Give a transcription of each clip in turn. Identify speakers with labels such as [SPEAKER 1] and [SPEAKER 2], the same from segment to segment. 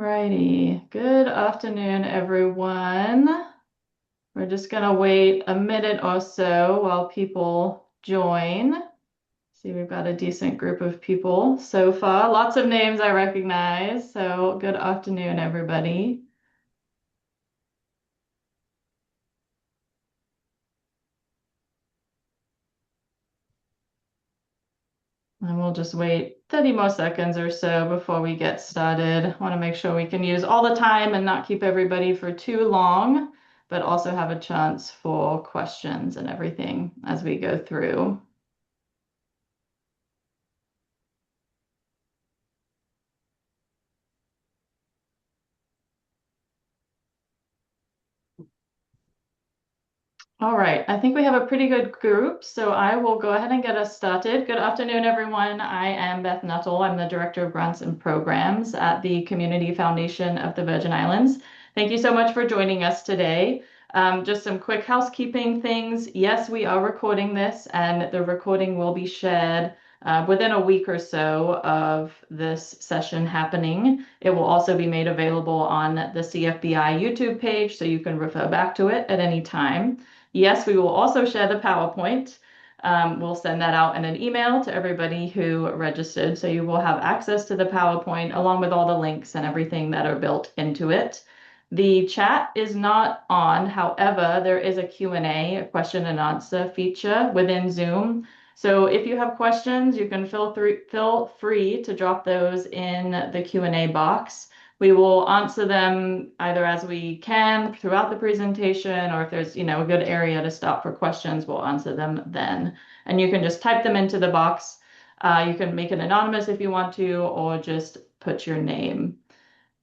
[SPEAKER 1] Alrighty. Good afternoon, everyone. We're just gonna wait a minute or so while people join. See, we've got a decent group of people so far. Lots of names I recognize. So good afternoon, everybody. And we'll just wait 30 more seconds or so before we get started. Want to make sure we can use all the time and not keep everybody for too long, but also have a chance for questions and everything as we go through. All right, I think we have a pretty good group, so I will go ahead and get us started. Good afternoon, everyone. I am Beth Nuttall. I'm the Director of Grants and Programs at the Community Foundation of the Virgin Islands. Thank you so much for joining us today. Just some quick housekeeping things. Yes, we are recording this, and the recording will be shared within a week or so of this session happening. It will also be made available on the CFBI YouTube page, so you can refer back to it at any time. Yes, we will also share the PowerPoint. We'll send that out in an email to everybody who registered. So you will have access to the PowerPoint along with all the links and everything that are built into it. The chat is not on. However, there is a Q&A, a question and answer feature within Zoom. So if you have questions, you can feel free to drop those in the Q&A box. We will answer them either as we can throughout the presentation, or if there's, a good area to stop for questions, we'll answer them then. And you can just type them into the box. You can make it anonymous if you want to, or just put your name.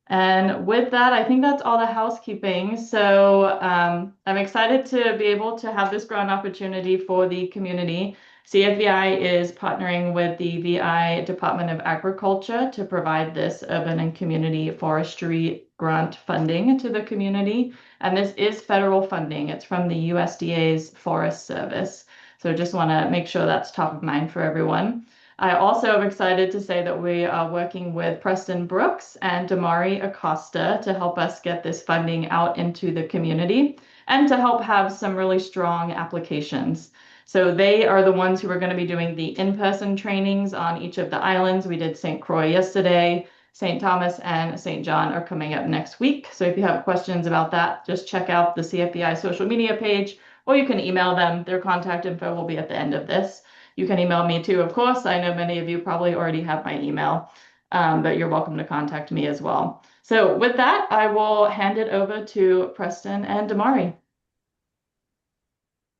[SPEAKER 1] And with that, I think that's all the housekeeping. So I'm excited to be able to have this grant opportunity for the community. CFVI is partnering with the VI Department of Agriculture to provide this urban and community forestry grant funding to the community. And this is federal funding. It's from the USDA's Forest Service. So just want to make sure that's top of mind for everyone. I also am excited to say that we are working with Preston Brooks and Damari Acosta to help us get this funding out into the community and to help have some really strong applications. So they are the ones who are going to be doing the in-person trainings on each of the islands. We did St. Croix yesterday. St. Thomas and St. John are coming up next week. So if you have questions about that, just check out the CFBI social media page, or you can email them. Their contact info will be at the end of this. You can email me too, of course. I know many of you probably already have my email, but you're welcome to contact me as well. So with that, I will hand it over to Preston and Damari.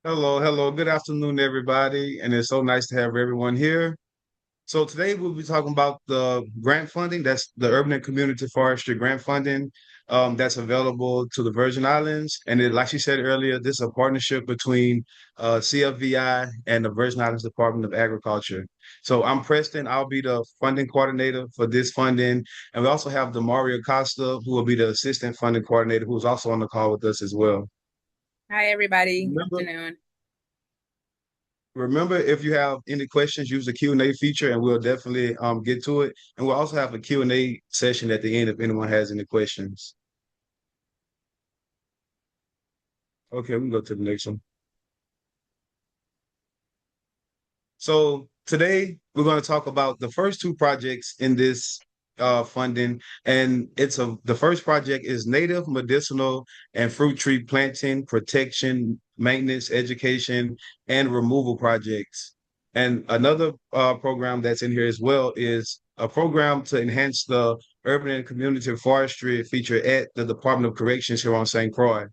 [SPEAKER 2] Hello, hello. Good afternoon, everybody. And it's so nice to have everyone here. So today we'll be talking about the grant funding. That's the Urban and Community Forestry grant funding that's available to the Virgin Islands. And like she said earlier, this is a partnership between CFVI and the Virgin Islands Department of Agriculture. So I'm Preston. I'll be the funding coordinator for this funding. And we also have Demaria Costa, who will be the assistant funding coordinator, who's also on the call with us as well.
[SPEAKER 3] Hi, everybody. Good
[SPEAKER 2] Remember,
[SPEAKER 3] afternoon.
[SPEAKER 2] Remember, if you have any questions, use the Q&A feature and we'll definitely get to it. And we'll also have a Q&A session at the end if anyone has any questions. Okay, we can go to the next one. So today we're going to talk about the first two projects in this funding, and the first project is native medicinal and fruit tree planting, protection, maintenance, education, and removal projects. And another program that's in here as well is a program to enhance the urban and community forestry feature at the Department of Corrections here on St. Croix.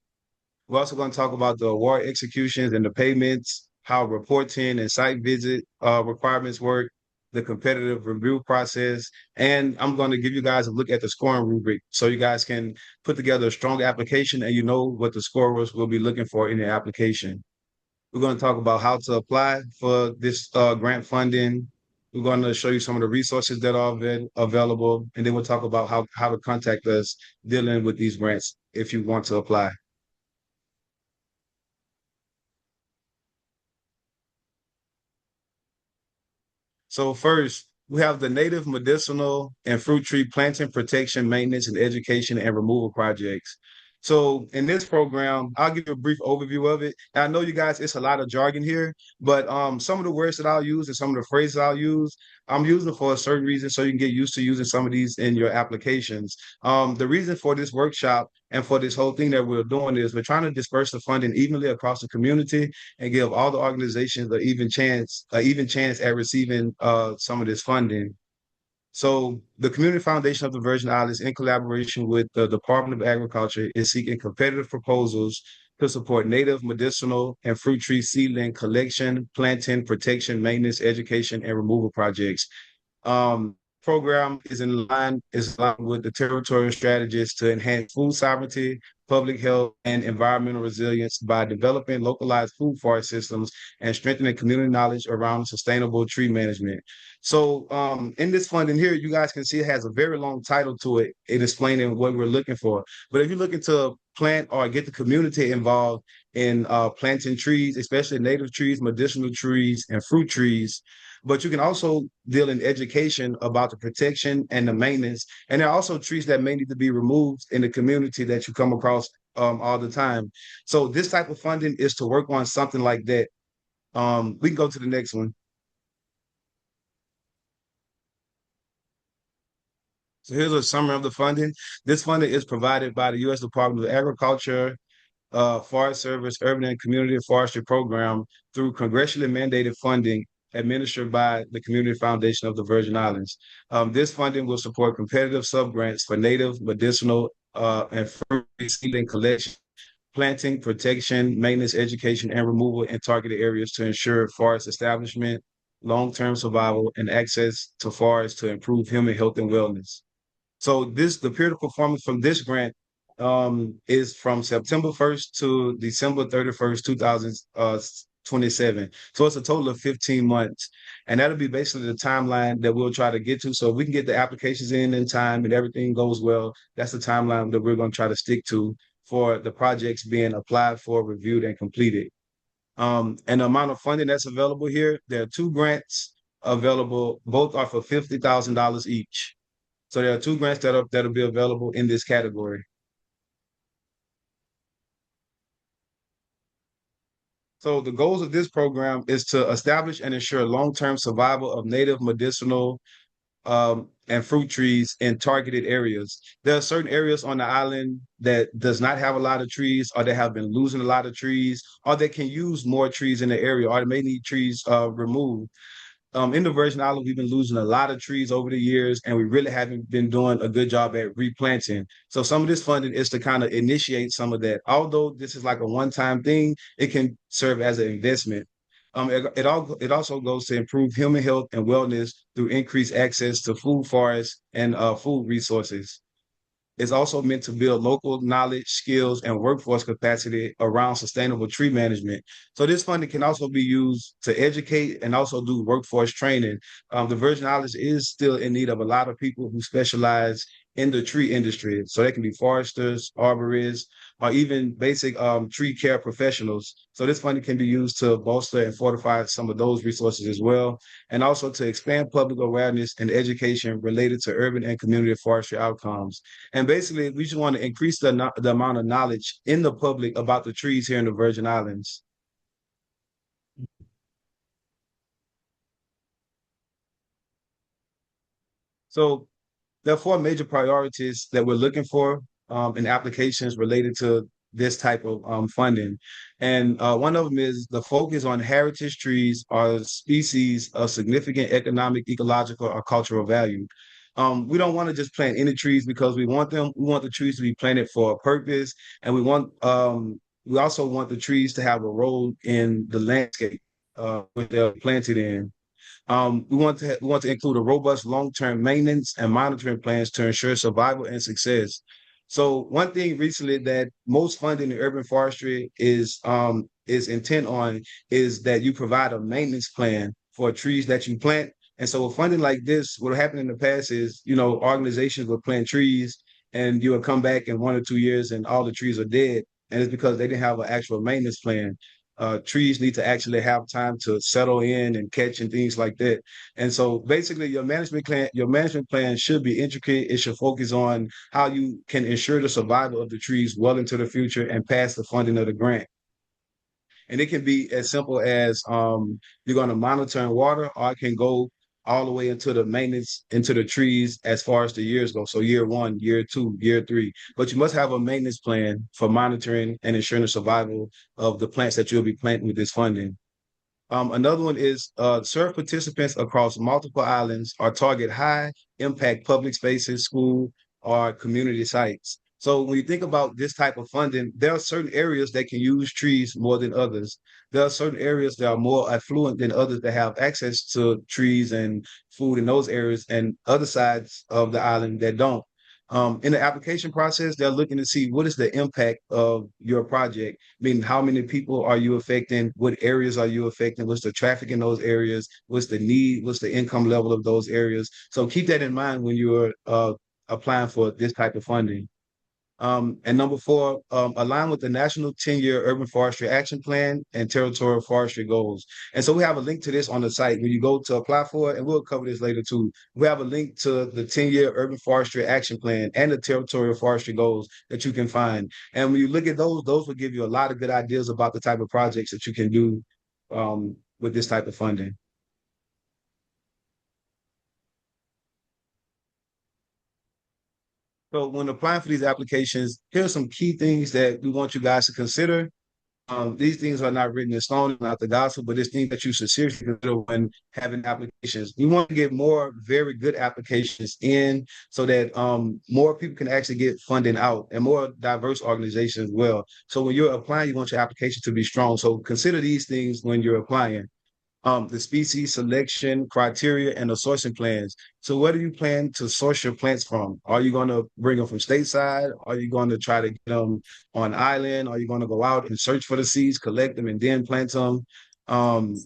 [SPEAKER 2] We're also going to talk about the award executions and the payments, how reporting and site visit requirements work, the competitive review process, and I'm going to give you guys a look at the scoring rubric so you guys can put together a strong application and you know what the scorers will be looking for in your application. We're going to talk about how to apply for this grant funding. We're going to show you some of the resources that are available, and then we'll talk about how to contact us dealing with these grants if you want to apply. So first, we have the native medicinal and fruit tree planting, protection, maintenance, and education and removal projects. So in this program, I'll give you a brief overview of it. And I know you guys, it's a lot of jargon here, but some of the words that I'll use and some of the phrases I'll use, I'm using for a certain reason so you can get used to using some of these in your applications. The reason for this workshop and for this whole thing that we're doing is we're trying to disperse the funding evenly across the community and give all the organizations an even chance at receiving some of this funding. So the Community Foundation of the Virgin Islands, in collaboration with the Department of Agriculture, is seeking competitive proposals to support native medicinal and fruit tree seedling collection, planting, protection, maintenance, education, and removal projects. Program is in line with the territorial strategies to enhance food sovereignty, public health, and environmental resilience by developing localized food forest systems and strengthening community knowledge around sustainable tree management. So in this funding here, you guys can see it has a very long title to it in explaining what we're looking for. But if you're looking to plant or get the community involved in planting trees, especially native trees, medicinal trees, and fruit trees, but you can also deal in education about the protection and the maintenance. And there are also trees that may need to be removed in the community that you come across all the time. So this type of funding is to work on something like that. We can go to the next one. So here's a summary of the funding. This funding is provided by the U.S. Department of Agriculture, Forest Service, Urban and Community Forestry Program through congressionally mandated funding administered by the Community Foundation of the Virgin Islands. This funding will support competitive subgrants for native, medicinal, and fruit seedling collection, planting, protection, maintenance, education, and removal in targeted areas to ensure forest establishment, long-term survival, and access to forests to improve human health and wellness. So the period of performance from this grant is from September 1st to December 31st, 2027. So it's a total of 15 months. And that'll be basically the timeline that we'll try to get to. So if we can get the applications in time and everything goes well, that's the timeline that we're going to try to stick to for the projects being applied for, reviewed, and completed. And the amount of funding that's available here, there are two grants available. Both are for $50,000 each. So there are two grants that'll be available in this category. So the goals of this program is to establish and ensure long-term survival of native medicinal and fruit trees in targeted areas. There are certain areas on the island that does not have a lot of trees, or they have been losing a lot of trees, or they can use more trees in the area, or they may need trees removed. In the Virgin Islands, we've been losing a lot of trees over the years, and we really haven't been doing a good job at replanting. So some of this funding is to kind of initiate some of that. Although this is like a one-time thing, it can serve as an investment. It also goes to improve human health and wellness through increased access to food forests and food resources. It's also meant to build local knowledge, skills, and workforce capacity around sustainable tree management. So this funding can also be used to educate and also do workforce training. The Virgin Islands is still in need of a lot of people who specialize in the tree industry. So they can be foresters, arborists, or even basic tree care professionals. So this funding can be used to bolster and fortify some of those resources as well, and also to expand public awareness and education related to urban and community forestry outcomes. And basically, we just want to increase the amount of knowledge in the public about the trees here in the Virgin Islands. So there are four major priorities that we're looking for in applications related to this type of funding. And one of them is the focus on heritage trees or species of significant economic, ecological, or cultural value. We don't want to just plant any trees because we want them. We want the trees to be planted for a purpose, and we also want the trees to have a role in the landscape where they're planted in. We want to include a robust long-term maintenance and monitoring plans to ensure survival and success. So one thing recently that most funding in urban forestry is intent on is that you provide a maintenance plan for trees that you plant. And so with funding like this, what happened in the past is, organizations would plant trees and you would come back in 1 or 2 years and all the trees are dead. And it's because they didn't have an actual maintenance plan. trees need to actually have time to settle in and catch and things like that. And so basically your management plan should be intricate. It should focus on how you can ensure the survival of the trees well into the future and pass the funding of the grant. And it can be as simple as you're going to monitor and water, or it can go all the way into the maintenance into the trees as far as the years go. So year one, year two, year three. But you must have a maintenance plan for monitoring and ensuring the survival of the plants that you'll be planting with this funding. Another one is serve participants across multiple islands or target high impact public spaces, school, or community sites. So when you think about this type of funding, there are certain areas that can use trees more than others. There are certain areas that are more affluent than others that have access to trees and food in those areas, and other sides of the island that don't. In the application process, they're looking to see what is the impact of your project, meaning how many people are you affecting, what areas are you affecting, what's the traffic in those areas, what's the need, what's the income level of those areas. So keep that in mind when you're applying for this type of funding. And number four, align with the National 10-Year Urban Forestry Action Plan and Territorial Forestry Goals. And so we have a link to this on the site when you go to apply for it, and we'll cover this later too. We have a link to the 10-Year Urban Forestry Action Plan and the Territorial Forestry Goals that you can find. And when you look at those will give you a lot of good ideas about the type of projects that you can do with this type of funding. So when applying for these applications, here are some key things that we want you guys to consider. These things are not written in stone, not the gospel, but it's things that you should seriously consider when having applications. We want to get more very good applications in so that more people can actually get funding out and more diverse organizations as well. So when you're applying, you want your application to be strong. So consider these things when you're applying. The species selection criteria and the sourcing plans. So where do you plan to source your plants from? Are you going to bring them from stateside? Are you going to try to get them on island? Are you going to go out and search for the seeds, collect them, and then plant them?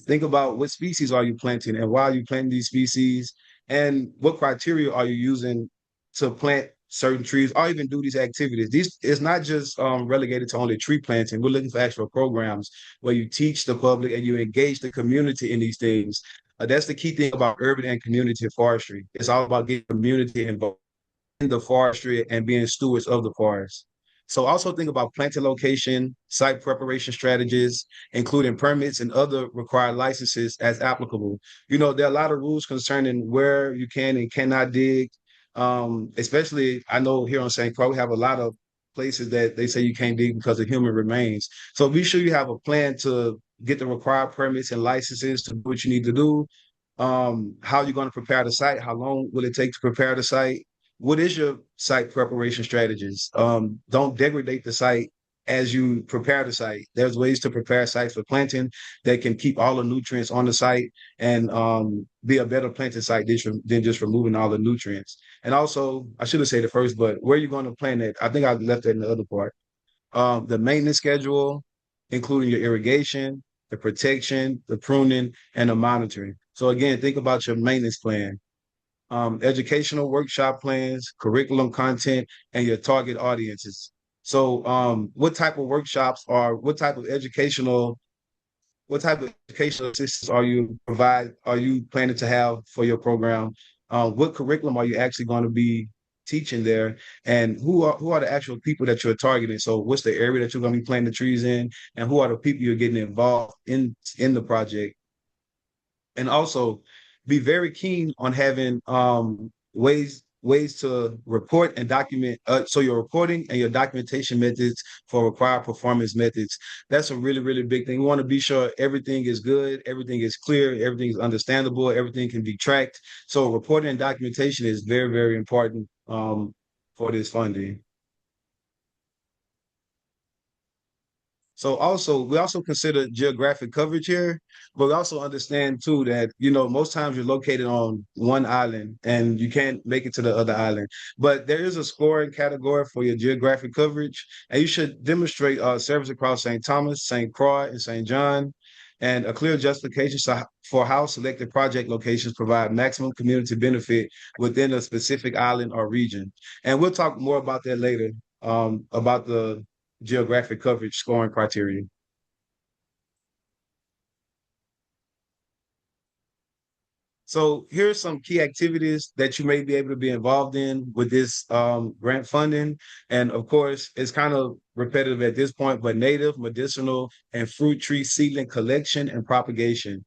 [SPEAKER 2] Think about what species are you planting and why are you planting these species? And what criteria are you using to plant certain trees or even do these activities? These it's not just relegated to only tree planting. We're looking for actual programs where you teach the public and you engage the community in these things. That's the key thing about urban and community forestry. It's all about getting community involved in the forestry and being stewards of the forest. So also think about planting location, site preparation strategies, including permits and other required licenses as applicable. You know, there are a lot of rules concerning where you can and cannot dig. Especially, I know here on St. Croix, we have a lot of places that they say you can't dig because of human remains. So be sure you have a plan to get the required permits and licenses to do what you need to do. How you're going to prepare the site, how long will it take to prepare the site? What is your site preparation strategies? Don't degrade the site as you prepare the site. There's ways to prepare sites for planting that can keep all the nutrients on the site and be a better planting site than just removing all the nutrients. And also, I should have said it first, but where are you going to plant it? I think I left that in the other part. The maintenance schedule, including your irrigation, the protection, the pruning, and the monitoring. So again, think about your maintenance plan, educational workshop plans, curriculum content, and your target audiences. So what type of workshops or what type of educational assistance are you planning to have for your program? What curriculum are you actually going to be teaching there? And who are the actual people that you're targeting? So what's the area that you're going to be planting the trees in? And who are the people you're getting involved in the project? And also be very keen on having ways to report and document. So your reporting and your documentation methods for required performance methods. That's a really, really big thing. We want to be sure everything is good, everything is clear, everything is understandable, everything can be tracked. So reporting and documentation is very, very important for this funding. So also, we also consider geographic coverage here, but we also understand too that, you know, most times you're located on one island and you can't make it to the other island. But there is a scoring category for your geographic coverage, and you should demonstrate service across St. Thomas, St. Croix, and St. John, and a clear justification for how selected project locations provide maximum community benefit within a specific island or region. And we'll talk more about that later, about the geographic coverage scoring criteria. So here's some key activities that you may be able to be involved in with this grant funding. And of course, it's kind of repetitive at this point, but native, medicinal, and fruit tree seedling collection and propagation.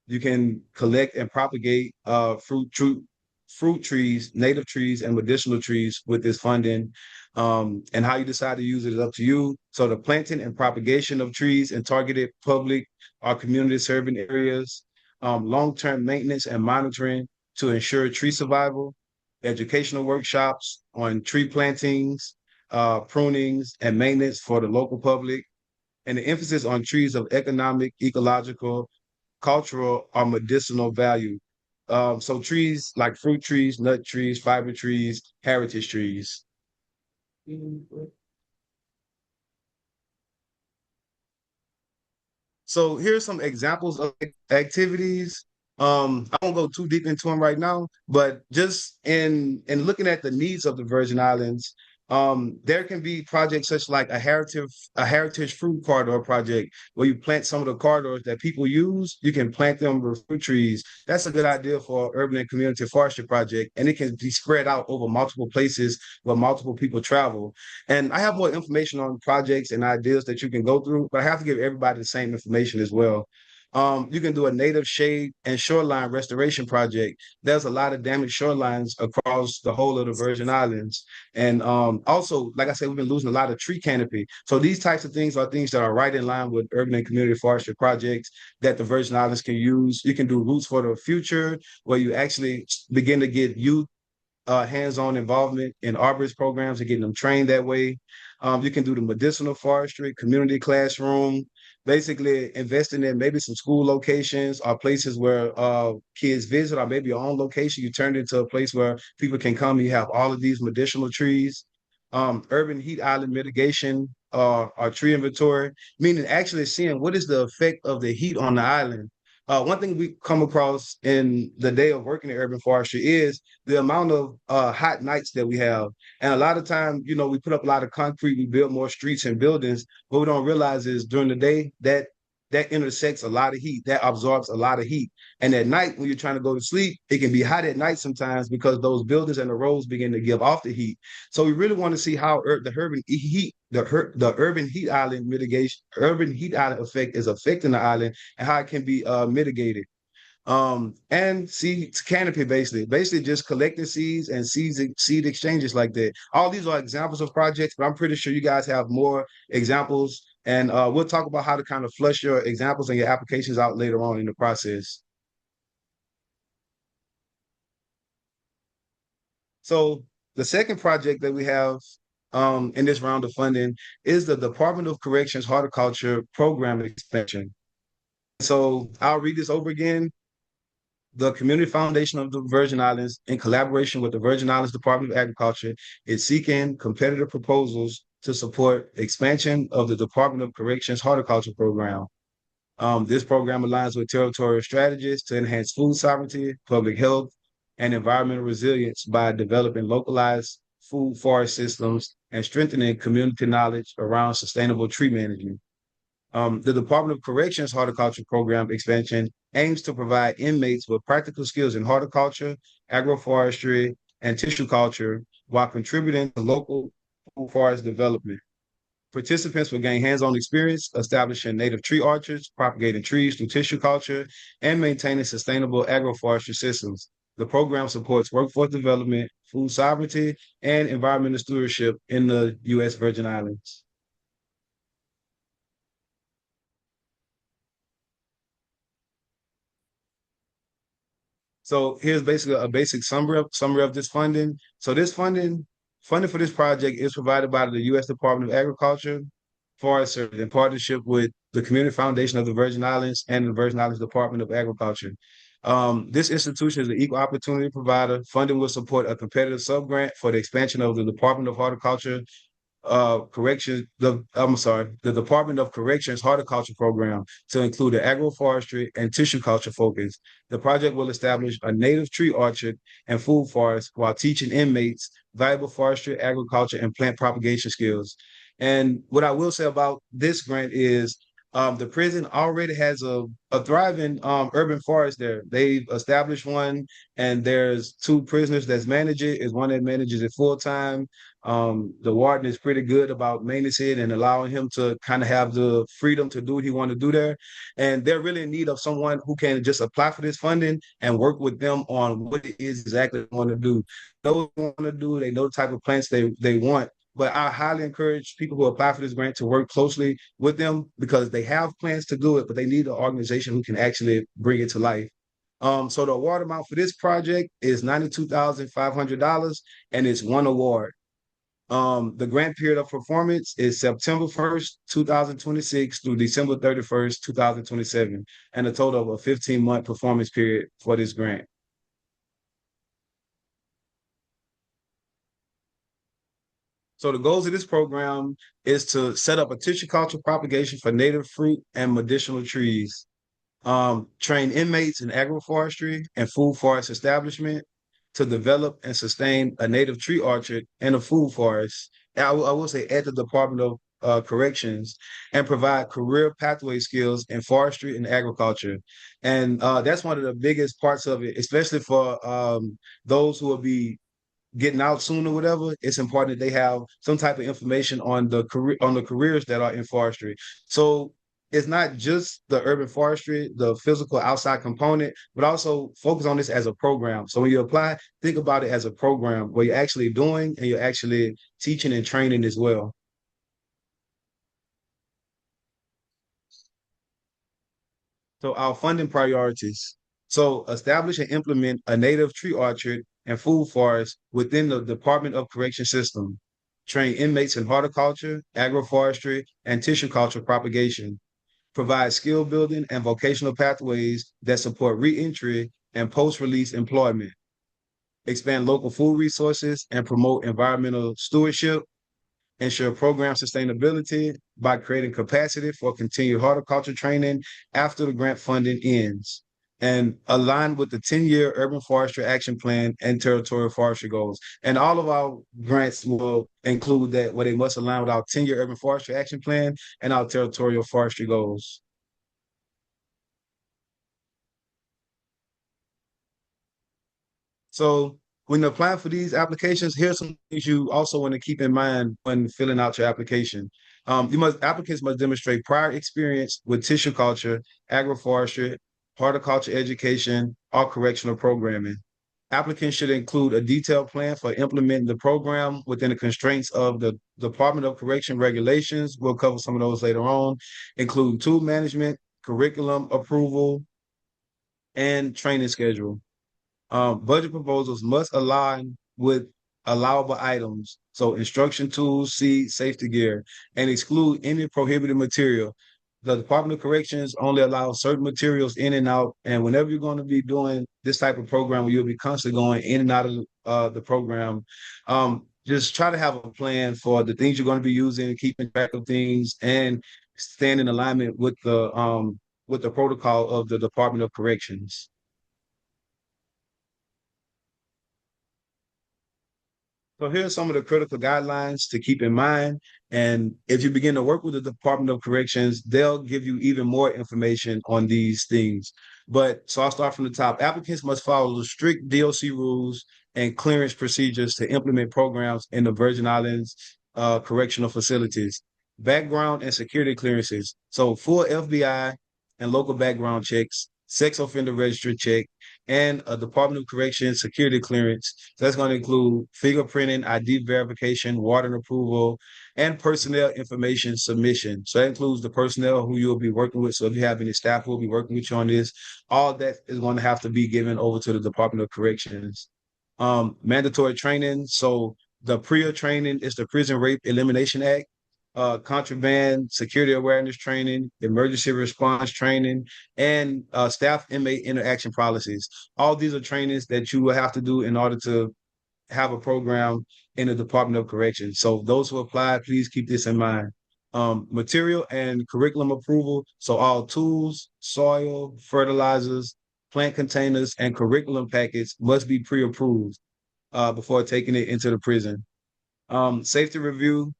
[SPEAKER 2] You can collect and propagate fruit trees, native trees, and medicinal trees with this funding. And how you decide to use it is up to you. So the planting and propagation of trees in targeted public or community serving areas, long-term maintenance and monitoring to ensure tree survival, educational workshops on tree plantings, prunings, and maintenance for the local public, and the emphasis on trees of economic, ecological, cultural, or medicinal value. So trees like fruit trees, nut trees, fiber trees, heritage trees. So here's some examples of activities. I won't go too deep into them right now, but just in looking at the needs of the Virgin Islands, there can be projects such like a heritage fruit corridor project where you plant some of the corridors that people use. You can plant them with fruit trees. That's a good idea for urban and community forestry project, and it can be spread out over multiple places where multiple people travel. And I have more information on projects and ideas that you can go through, but I have to give everybody the same information as well. You can do a native shade and shoreline restoration project. There's a lot of damaged shorelines across the whole of the Virgin Islands. And also, like I said, we've been losing a lot of tree canopy. So these types of things are things that are right in line with urban and community forestry projects that the Virgin Islands can use. You can do Roots for the Future, where you actually begin to get youth hands-on involvement in arborist programs and getting them trained that way. You can do the medicinal forestry, community classroom, basically investing in maybe some school locations or places where kids visit, or maybe your own location. You turn it into a place where people can come. You have all of these medicinal trees. Urban heat island mitigation or tree inventory, meaning actually seeing what is the effect of the heat on the island. One thing we come across in the day of working in urban forestry is the amount of hot nights that we have. And a lot of time, we put up a lot of concrete, we build more streets and buildings. What we don't realize is during the day that intersects a lot of heat, that absorbs a lot of heat. And at night, when you're trying to go to sleep, it can be hot at night sometimes because those buildings and the roads begin to give off the heat. So we really want to see how the urban heat island mitigation, urban heat island effect is affecting the island and how it can be mitigated. And seed canopy basically just collecting seeds and seed exchanges like that. All these are examples of projects, but I'm pretty sure you guys have more examples, and we'll talk about how to kind of flush your examples and your applications out later on in the process. So the second project that we have in this round of funding is the Department of Corrections Horticulture Program Expansion. So I'll read this over again. The Community Foundation of the Virgin Islands, in collaboration with the Virgin Islands Department of Agriculture, is seeking competitive proposals to support expansion of the Department of Corrections Horticulture Program. This program aligns with territorial strategies to enhance food sovereignty, public health, and environmental resilience by developing localized food forest systems and strengthening community knowledge around sustainable tree management. The Department of Corrections Horticulture Program expansion aims to provide inmates with practical skills in horticulture, agroforestry, and tissue culture while contributing to local forest development. Participants will gain hands-on experience establishing native tree orchards, propagating trees through tissue culture, and maintaining sustainable agroforestry systems. The program supports workforce development, food sovereignty, and environmental stewardship in the U.S. Virgin Islands. So here's basically a basic summary of this funding. So this funding for this project is provided by the U.S. Department of Agriculture, Forestry, in partnership with the Community Foundation of the Virgin Islands and the Virgin Islands Department of Agriculture. This institution is an equal opportunity provider. Funding will support a competitive sub-grant for the expansion of the Department of Horticulture the Department of Corrections Horticulture Program to include the agroforestry and tissue culture focus. The project will establish a native tree orchard and food forest while teaching inmates valuable forestry, agriculture, and plant propagation skills. And what I will say about this grant is The prison already has a thriving urban forest there. They've established one, and there's two prisoners that's manage it. Is one that manages it full time. The warden is pretty good about maintaining it and allowing him to kind of have the freedom to do what he want to do there. And they're really in need of someone who can just apply for this funding and work with them on what it is exactly they want to do. They know what they want to do. They know the type of plants they want. But I highly encourage people who apply for this grant to work closely with them because they have plans to do it, but they need an organization who can actually bring it to life. So the award amount for this project is $92,500, and it's one award. The grant period of performance is September 1st, 2026 through December 31st, 2027, and a total of a 15-month performance period for this grant. So the goals of this program is to set up a tissue culture propagation for native fruit and medicinal trees, train inmates in agroforestry and food forest establishment to develop and sustain a native tree orchard and a food forest. I will say at the Department of Corrections and provide career pathway skills in forestry and agriculture. And that's one of the biggest parts of it, especially for those who will be getting out soon or whatever. It's important that they have some type of information on the careers that are in forestry. So it's not just the urban forestry, the physical outside component, but also focus on this as a program. So when you apply, think about it as a program where you're actually doing and you're actually teaching and training as well. So our funding priorities. So establish and implement a native tree orchard and food forest within the Department of Correction system. Train inmates in horticulture, agroforestry, and tissue culture propagation. Provide skill building and vocational pathways that support reentry and post-release employment. Expand local food resources and promote environmental stewardship. Ensure program sustainability by creating capacity for continued horticulture training after the grant funding ends, and align with the 10-year urban forestry action plan and territorial forestry goals. And all of our grants will include that, where they must align with our 10-year urban forestry action plan and our territorial forestry goals. So when applying for these applications, here's some things you also want to keep in mind when filling out your application. Applicants must demonstrate prior experience with tissue culture, agroforestry, horticulture education, or correctional programming. Applicants should include a detailed plan for implementing the program within the constraints of the Department of Correction regulations. We'll cover some of those later on, including tool management, curriculum approval, and training schedule. Budget proposals must align with allowable items, so instruction tools, seed, safety gear, and exclude any prohibited material. The Department of Corrections only allows certain materials in and out, and whenever you're going to be doing this type of program, where you'll be constantly going in and out of the program, just try to have a plan for the things you're going to be using, keeping track of things, and staying in alignment with the protocol of the Department of Corrections. So here's some of the critical guidelines to keep in mind. And if you begin to work with the Department of Corrections, they'll give you even more information on these things. But so I'll start from the top. Applicants must follow the strict DOC rules and clearance procedures to implement programs in the Virgin Islands correctional facilities. Background and security clearances. So full FBI and local background checks, sex offender registry check, and a Department of Corrections security clearance. So that's going to include fingerprinting, ID verification, warden approval, and personnel information submission. So that includes the personnel who you'll be working with. So if you have any staff who will be working with you on this, all that is going to have to be given over to the Department of Corrections. Mandatory training. So the PREA training is the Prison Rape Elimination Act. Contraband, security awareness training, emergency response training, and staff inmate interaction policies. All these are trainings that you will have to do in order to have a program in the Department of Corrections. So those who apply, please keep this in mind. Material and curriculum approval. So all tools, soil, fertilizers, plant containers, and curriculum packets must be pre-approved before taking it into the prison. Safety review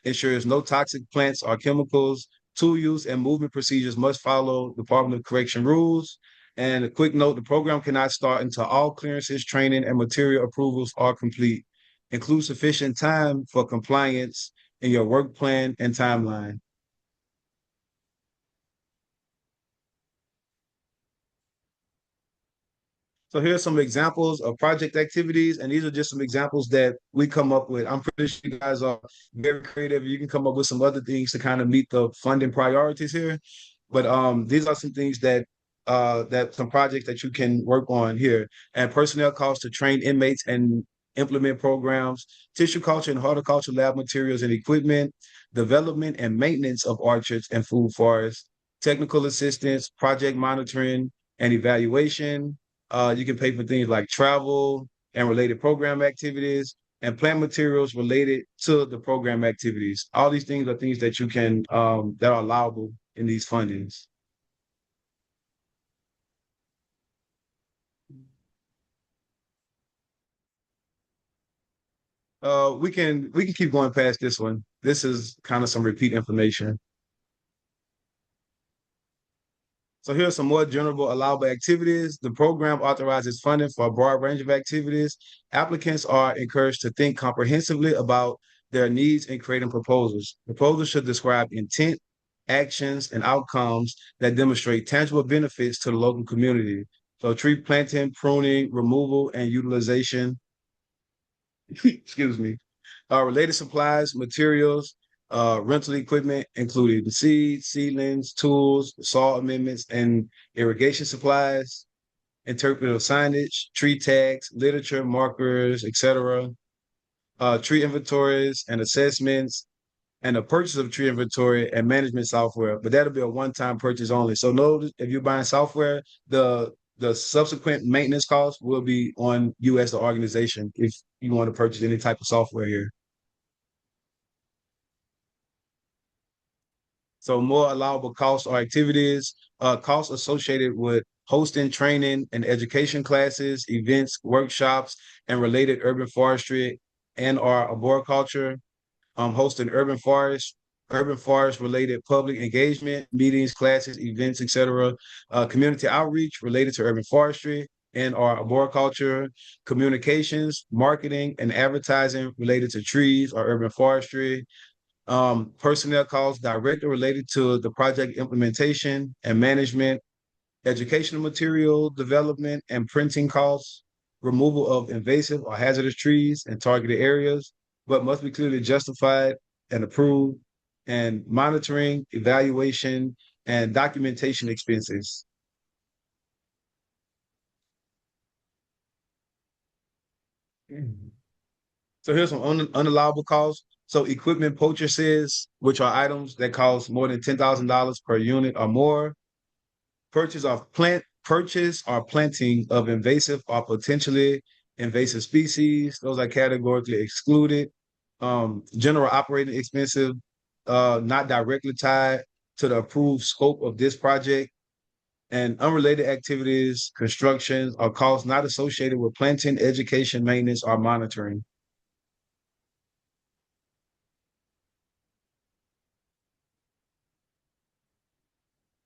[SPEAKER 2] ensures no toxic plants or chemicals Tool use and movement procedures must follow Department of Correction rules. And a quick note, the program cannot start until all clearances, training, and material approvals are complete. Include sufficient time for compliance in your work plan and timeline. So here's some examples of project activities, and these are just some examples that we come up with. I'm pretty sure you guys are very creative. You can come up with some other things to kind of meet the funding priorities here. But these are some things that some projects that you can work on here. And personnel costs to train inmates and implement programs, tissue culture and horticulture lab materials and equipment, development and maintenance of orchards and food forests, technical assistance, project monitoring and evaluation. You can pay for things like travel and related program activities and plant materials related to the program activities. All these things are things that you can that are allowable in these fundings. We can keep going past this one. This is kind of some repeat information. So here are some more general allowable activities. The program authorizes funding for a broad range of activities. Applicants are encouraged to think comprehensively about their needs in creating proposals. Proposals should describe intent, actions, and outcomes that demonstrate tangible benefits to the local community. So tree planting, pruning, removal, and utilization, excuse me, related supplies, materials, rental equipment, including the seeds, seedlings, tools, soil amendments, and irrigation supplies, interpretive signage, tree tags, literature, markers, etc., tree inventories and assessments, and the purchase of tree inventory and management software. But that'll be a one-time purchase only. So notice if you're buying software, the subsequent maintenance costs will be on you as the organization if you want to purchase any type of software here. So more allowable costs or activities, costs associated with hosting training and education classes, events, workshops, and related urban forestry and or arboriculture, hosting urban forest related public engagement, meetings, classes, events, etc., community outreach related to urban forestry and or arboriculture, communications, marketing, and advertising related to trees or urban forestry, personnel costs directly related to the project implementation and management, educational material development and printing costs, removal of invasive or hazardous trees in targeted areas, but must be clearly justified and approved, and monitoring, evaluation, and documentation expenses. So here's some unallowable costs. So equipment purchases, which are items that cost more than $10,000 per unit or more. Purchase or planting of invasive or potentially invasive species. Those are categorically excluded. General operating expenses, not directly tied to the approved scope of this project. And unrelated activities, construction, or costs not associated with planting, education, maintenance, or monitoring.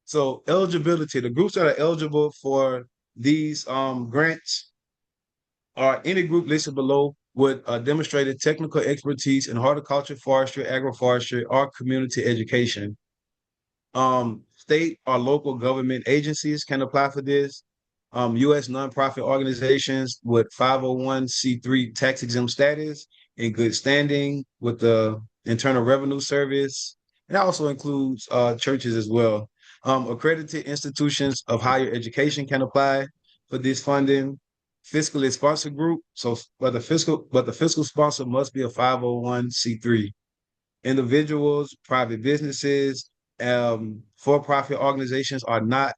[SPEAKER 2] So eligibility, the groups that are eligible for these grants are any group listed below with demonstrated technical expertise in horticulture, forestry, agroforestry, or community education. State or local government agencies can apply for this. U.S. nonprofit organizations with 501c3 tax exempt status in good standing with the Internal Revenue Service. It also includes churches as well. Accredited institutions of higher education can apply for this funding. Fiscally sponsored group, but the fiscal sponsor must be a 501c3. Individuals, private businesses, for-profit organizations are not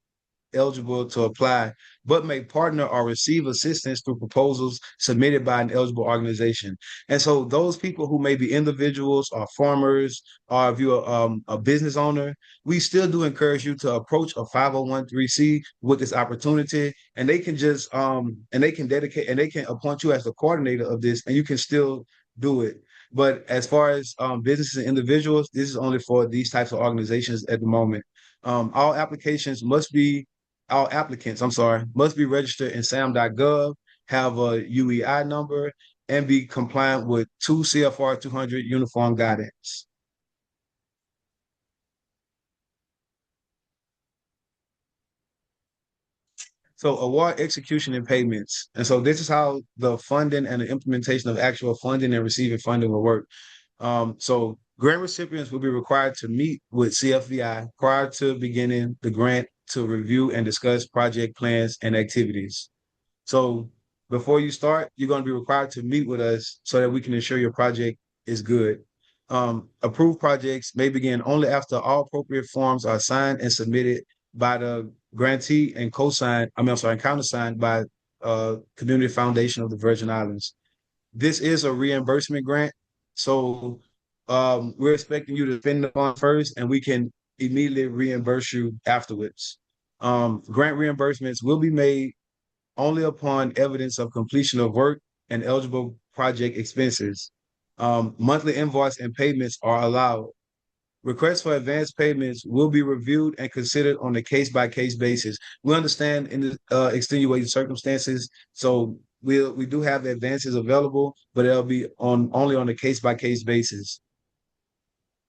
[SPEAKER 2] eligible to apply, but may partner or receive assistance through proposals submitted by an eligible organization. And so those people who may be individuals or farmers, or if you're a business owner, we still do encourage you to approach a 501c with this opportunity, and they can just and they can dedicate and they can appoint you as the coordinator of this, and you can still do it. But as far as businesses and individuals, this is only for these types of organizations at the moment. All applications must be, all applicants, I'm sorry, must be registered in sam.gov, have a UEI number, and be compliant with 2 CFR 200 uniform guidance. So award execution and payments. And so this is how the funding and the implementation of actual funding and receiving funding will work. So grant recipients will be required to meet with CFVI prior to beginning the grant to review and discuss project plans and activities. So before you start, you're going to be required to meet with us so that we can ensure your project is good. Approved projects may begin only after all appropriate forms are signed and submitted by the grantee and countersigned by Community Foundation of the Virgin Islands. This is a reimbursement grant, so we're expecting you to spend the fund first, and we can immediately reimburse you afterwards. Grant reimbursements will be made only upon evidence of completion of work and eligible project expenses. Monthly invoice and payments are allowed. Requests for advance payments will be reviewed and considered on a case-by-case basis. We understand in the extenuating circumstances, so we do have advances available, but it'll be only on a case-by-case basis.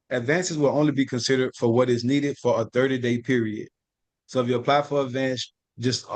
[SPEAKER 2] Advances will only be considered for what is needed for a 30-day period. So if you apply for advance, just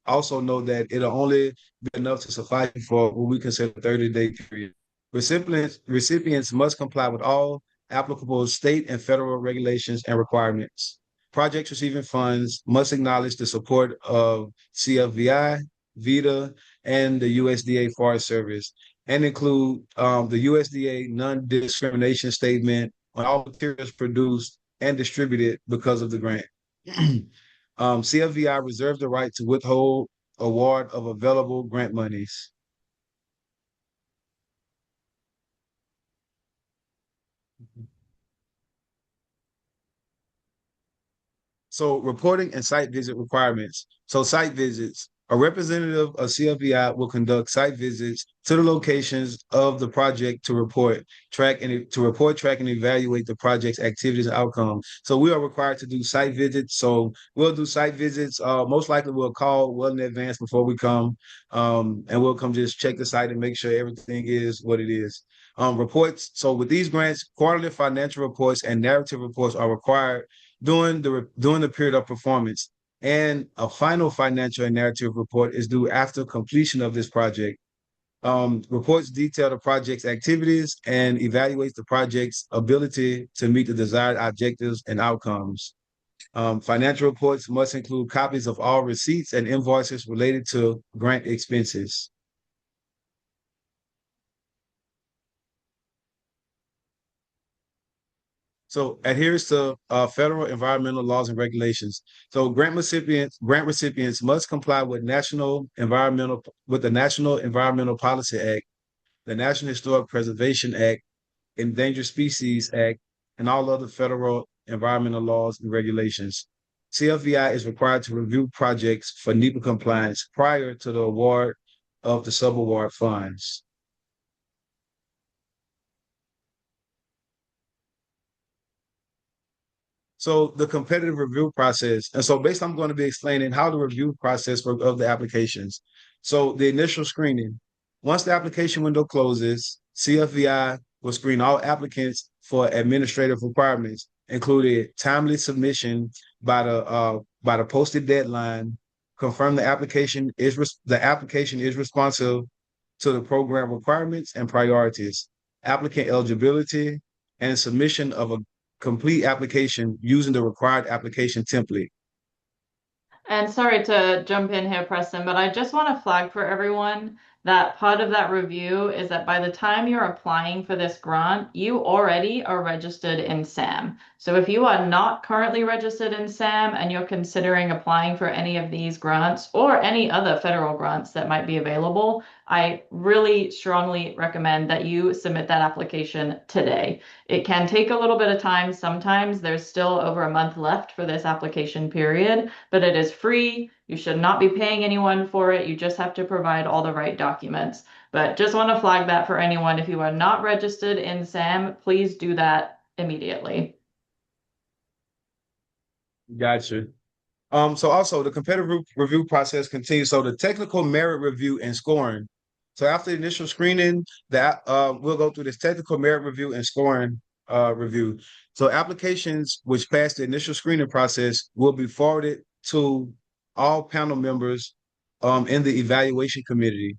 [SPEAKER 2] also know that it'll only be enough to suffice for what we consider a 30-day period. Recipients must comply with all applicable state and federal regulations and requirements. Projects receiving funds must acknowledge the support of CFVI, VITA, and the USDA Forest Service, and include the USDA non-discrimination statement on all materials produced and distributed because of the grant. CFVI reserves the right to withhold award of available grant monies. So reporting and site visit requirements. So site visits. A representative of CFVI will conduct site visits to the locations of the project to report, track, and evaluate the project's activities and outcomes. So we are required to do site visits. So we'll do site visits. Most likely we'll call well in advance before we come, and we'll come just check the site and make sure everything is what it is. Reports. So with these grants, quarterly financial reports and narrative reports are required during the period of performance, and a final financial and narrative report is due after completion of this project. Reports detail the project's activities and evaluates the project's ability to meet the desired objectives and outcomes. Financial reports must include copies of all receipts and invoices related to grant expenses. So adheres to federal environmental laws and regulations. So grant recipients must comply with the National Environmental Policy Act, the National Historic Preservation Act, Endangered Species Act, and all other federal environmental laws and regulations. CFVI is required to review projects for NEPA compliance prior to the award of the subaward funds. So the competitive review process, and so basically I'm going to be explaining how the review process of the applications. So the initial screening, once the application window closes, CFVI will screen all applicants for administrative requirements, including timely submission by the posted deadline, confirm the application is responsive to the program requirements and priorities, applicant eligibility, and submission of a complete application using the required application template.
[SPEAKER 1] And sorry to jump in here, Preston, but I just want to flag for everyone that part of that review is that by the time you're applying for this grant, you already are registered in SAM. So if you are not currently registered in SAM and you're considering applying for any of these grants or any other federal grants that might be available, I really strongly recommend that you submit that application today. It can take a little bit of time. Sometimes there's still over a month left for this application period, but it is free. You should not be paying anyone for it. You just have to provide all the right documents. But just want to flag that for anyone. If you are not registered in SAM, please do that immediately.
[SPEAKER 2] Gotcha. So also the competitive review process continues. So the technical merit review and scoring. So after the initial screening, that we'll go through this technical merit review and scoring review. So applications which pass the initial screening process will be forwarded to all panel members in the evaluation committee.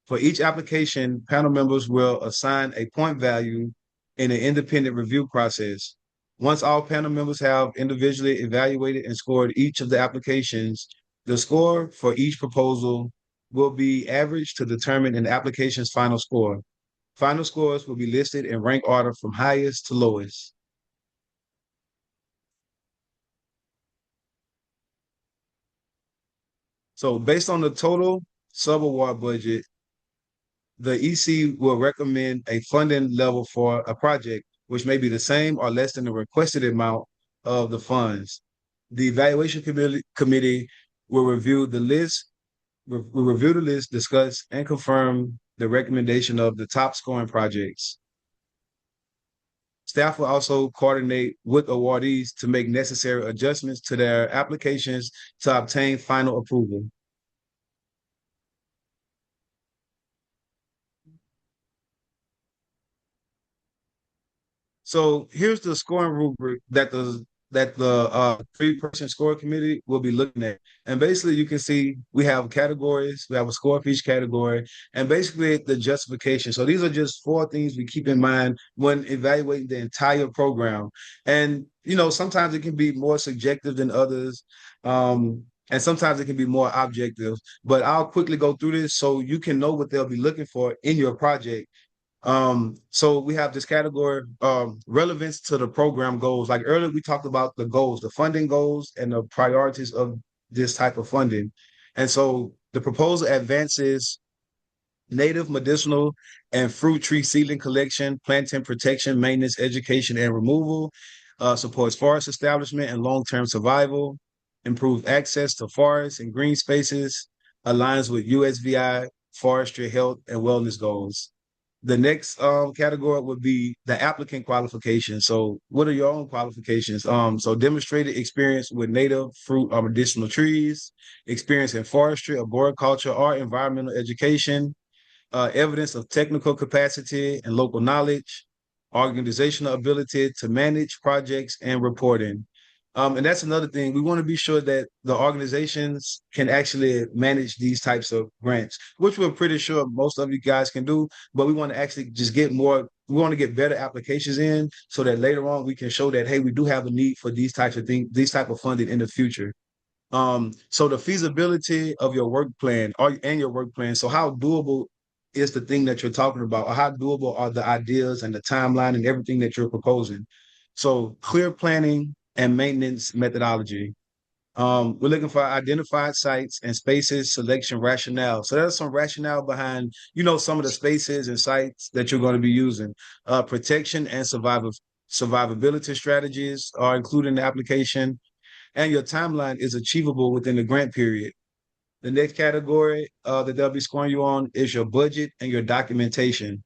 [SPEAKER 2] For each application, panel members will assign a point value in an independent review process. Once all panel members have individually evaluated and scored each of the applications, the score for each proposal will be averaged to determine an application's final score. Final scores will be listed in rank order from highest to lowest. So based on the total sub-award budget, the EC will recommend a funding level for a project, which may be the same or less than the requested amount of the funds. The evaluation committee will review the list, discuss, and confirm the recommendation of the top scoring projects. Staff will also coordinate with awardees to make necessary adjustments to their applications to obtain final approval. So here's the scoring rubric that the three-person score committee will be looking at. And basically you can see we have categories, we have a score for each category, and basically the justification. So these are just four things we keep in mind when evaluating the entire program. And sometimes it can be more subjective than others. And sometimes it can be more objective, but I'll quickly go through this so you can know what they'll be looking for in your project. So we have this category, relevance to the program goals. Like earlier, we talked about the goals, the funding goals, and the priorities of this type of funding. And so the proposal advances native, medicinal, and fruit tree seedling collection, planting protection, maintenance, education, and removal, supports forest establishment and long-term survival, improves access to forests and green spaces, aligns with USVI forestry health and wellness goals. The next category would be the applicant qualifications. So what are your own qualifications? So demonstrated experience with native fruit or medicinal trees, experience in forestry, arboriculture, or environmental education, evidence of technical capacity and local knowledge, organizational ability to manage projects and reporting. And that's another thing. We want to be sure that the organizations can actually manage these types of grants, which we're pretty sure most of you guys can do, but we want to actually just get more, we want to get better applications in so that later on we can show that, hey, we do have a need for these types of things, these type of funding in the future. So the feasibility of your work plan and your work plan. So how doable is the thing that you're talking about, or how doable are the ideas and the timeline and everything that you're proposing? So clear planning and maintenance methodology. We're looking for identified sites and spaces, selection rationale. So there's some rationale behind, some of the spaces and sites that you're going to be using. Protection and survivability strategies are included in the application, and your timeline is achievable within the grant period. The next category that they'll be scoring you on is your budget and your documentation.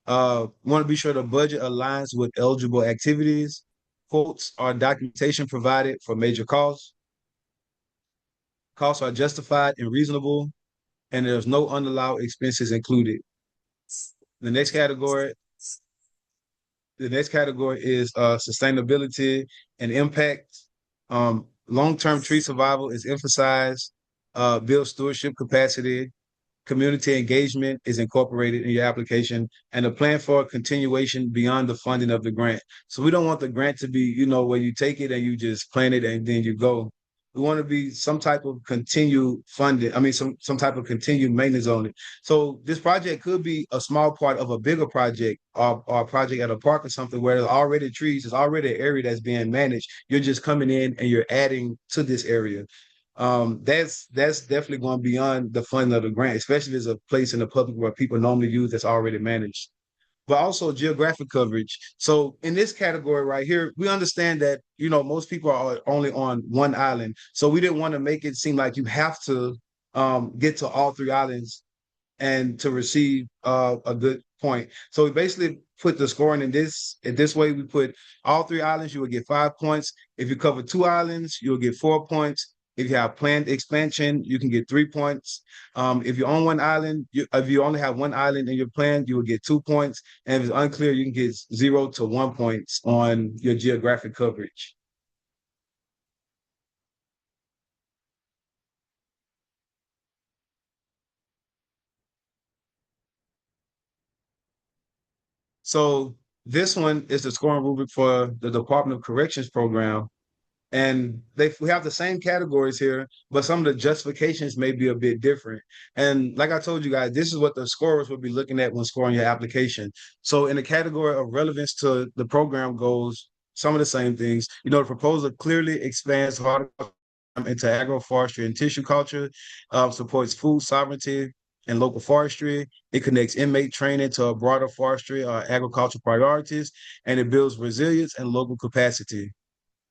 [SPEAKER 2] Want to be sure the budget aligns with eligible activities. Quotes or documentation provided for major costs. Costs are justified and reasonable, and there's no unallowed expenses included. The next category, the next category is sustainability and impact. Long-term tree survival is emphasized, build stewardship capacity, community engagement is incorporated in your application, and a plan for continuation beyond the funding of the grant. So we don't want the grant to be, where you take it and you just plan it and then you go. We want to be some type of continued funding. I mean, some type of continued maintenance on it. So this project could be a small part of a bigger project or a project at a park or something where there's already trees, there's already an area that's being managed. You're just coming in and you're adding to this area. That's definitely going beyond the funding of the grant, especially if it's a place in the public where people normally use that's already managed. but also geographic coverage. So in this category right here, we understand that, most people are only on one island. So we didn't want to make it seem like you have to get to all three islands and to receive a good point. So we basically put the scoring in this way. We put all three islands, you will get 5 points. If you cover two islands, you'll get 4 points. If you have planned expansion, you can get 3 points. If you own one island, if you only have one island in your plan, you will get 2 points. And if it's unclear, you can get 0 to 1 points on your geographic coverage. So this one is the scoring rubric for the Department of Corrections program. And we have the same categories here, but some of the justifications may be a bit different. And like I told you guys, this is what the scorers will be looking at when scoring your application. So in the category of relevance to the program goals, some of the same things. The proposal clearly expands horticulture into agroforestry and tissue culture, supports food sovereignty and local forestry. It connects inmate training to a broader forestry or agricultural priorities, and it builds resilience and local capacity.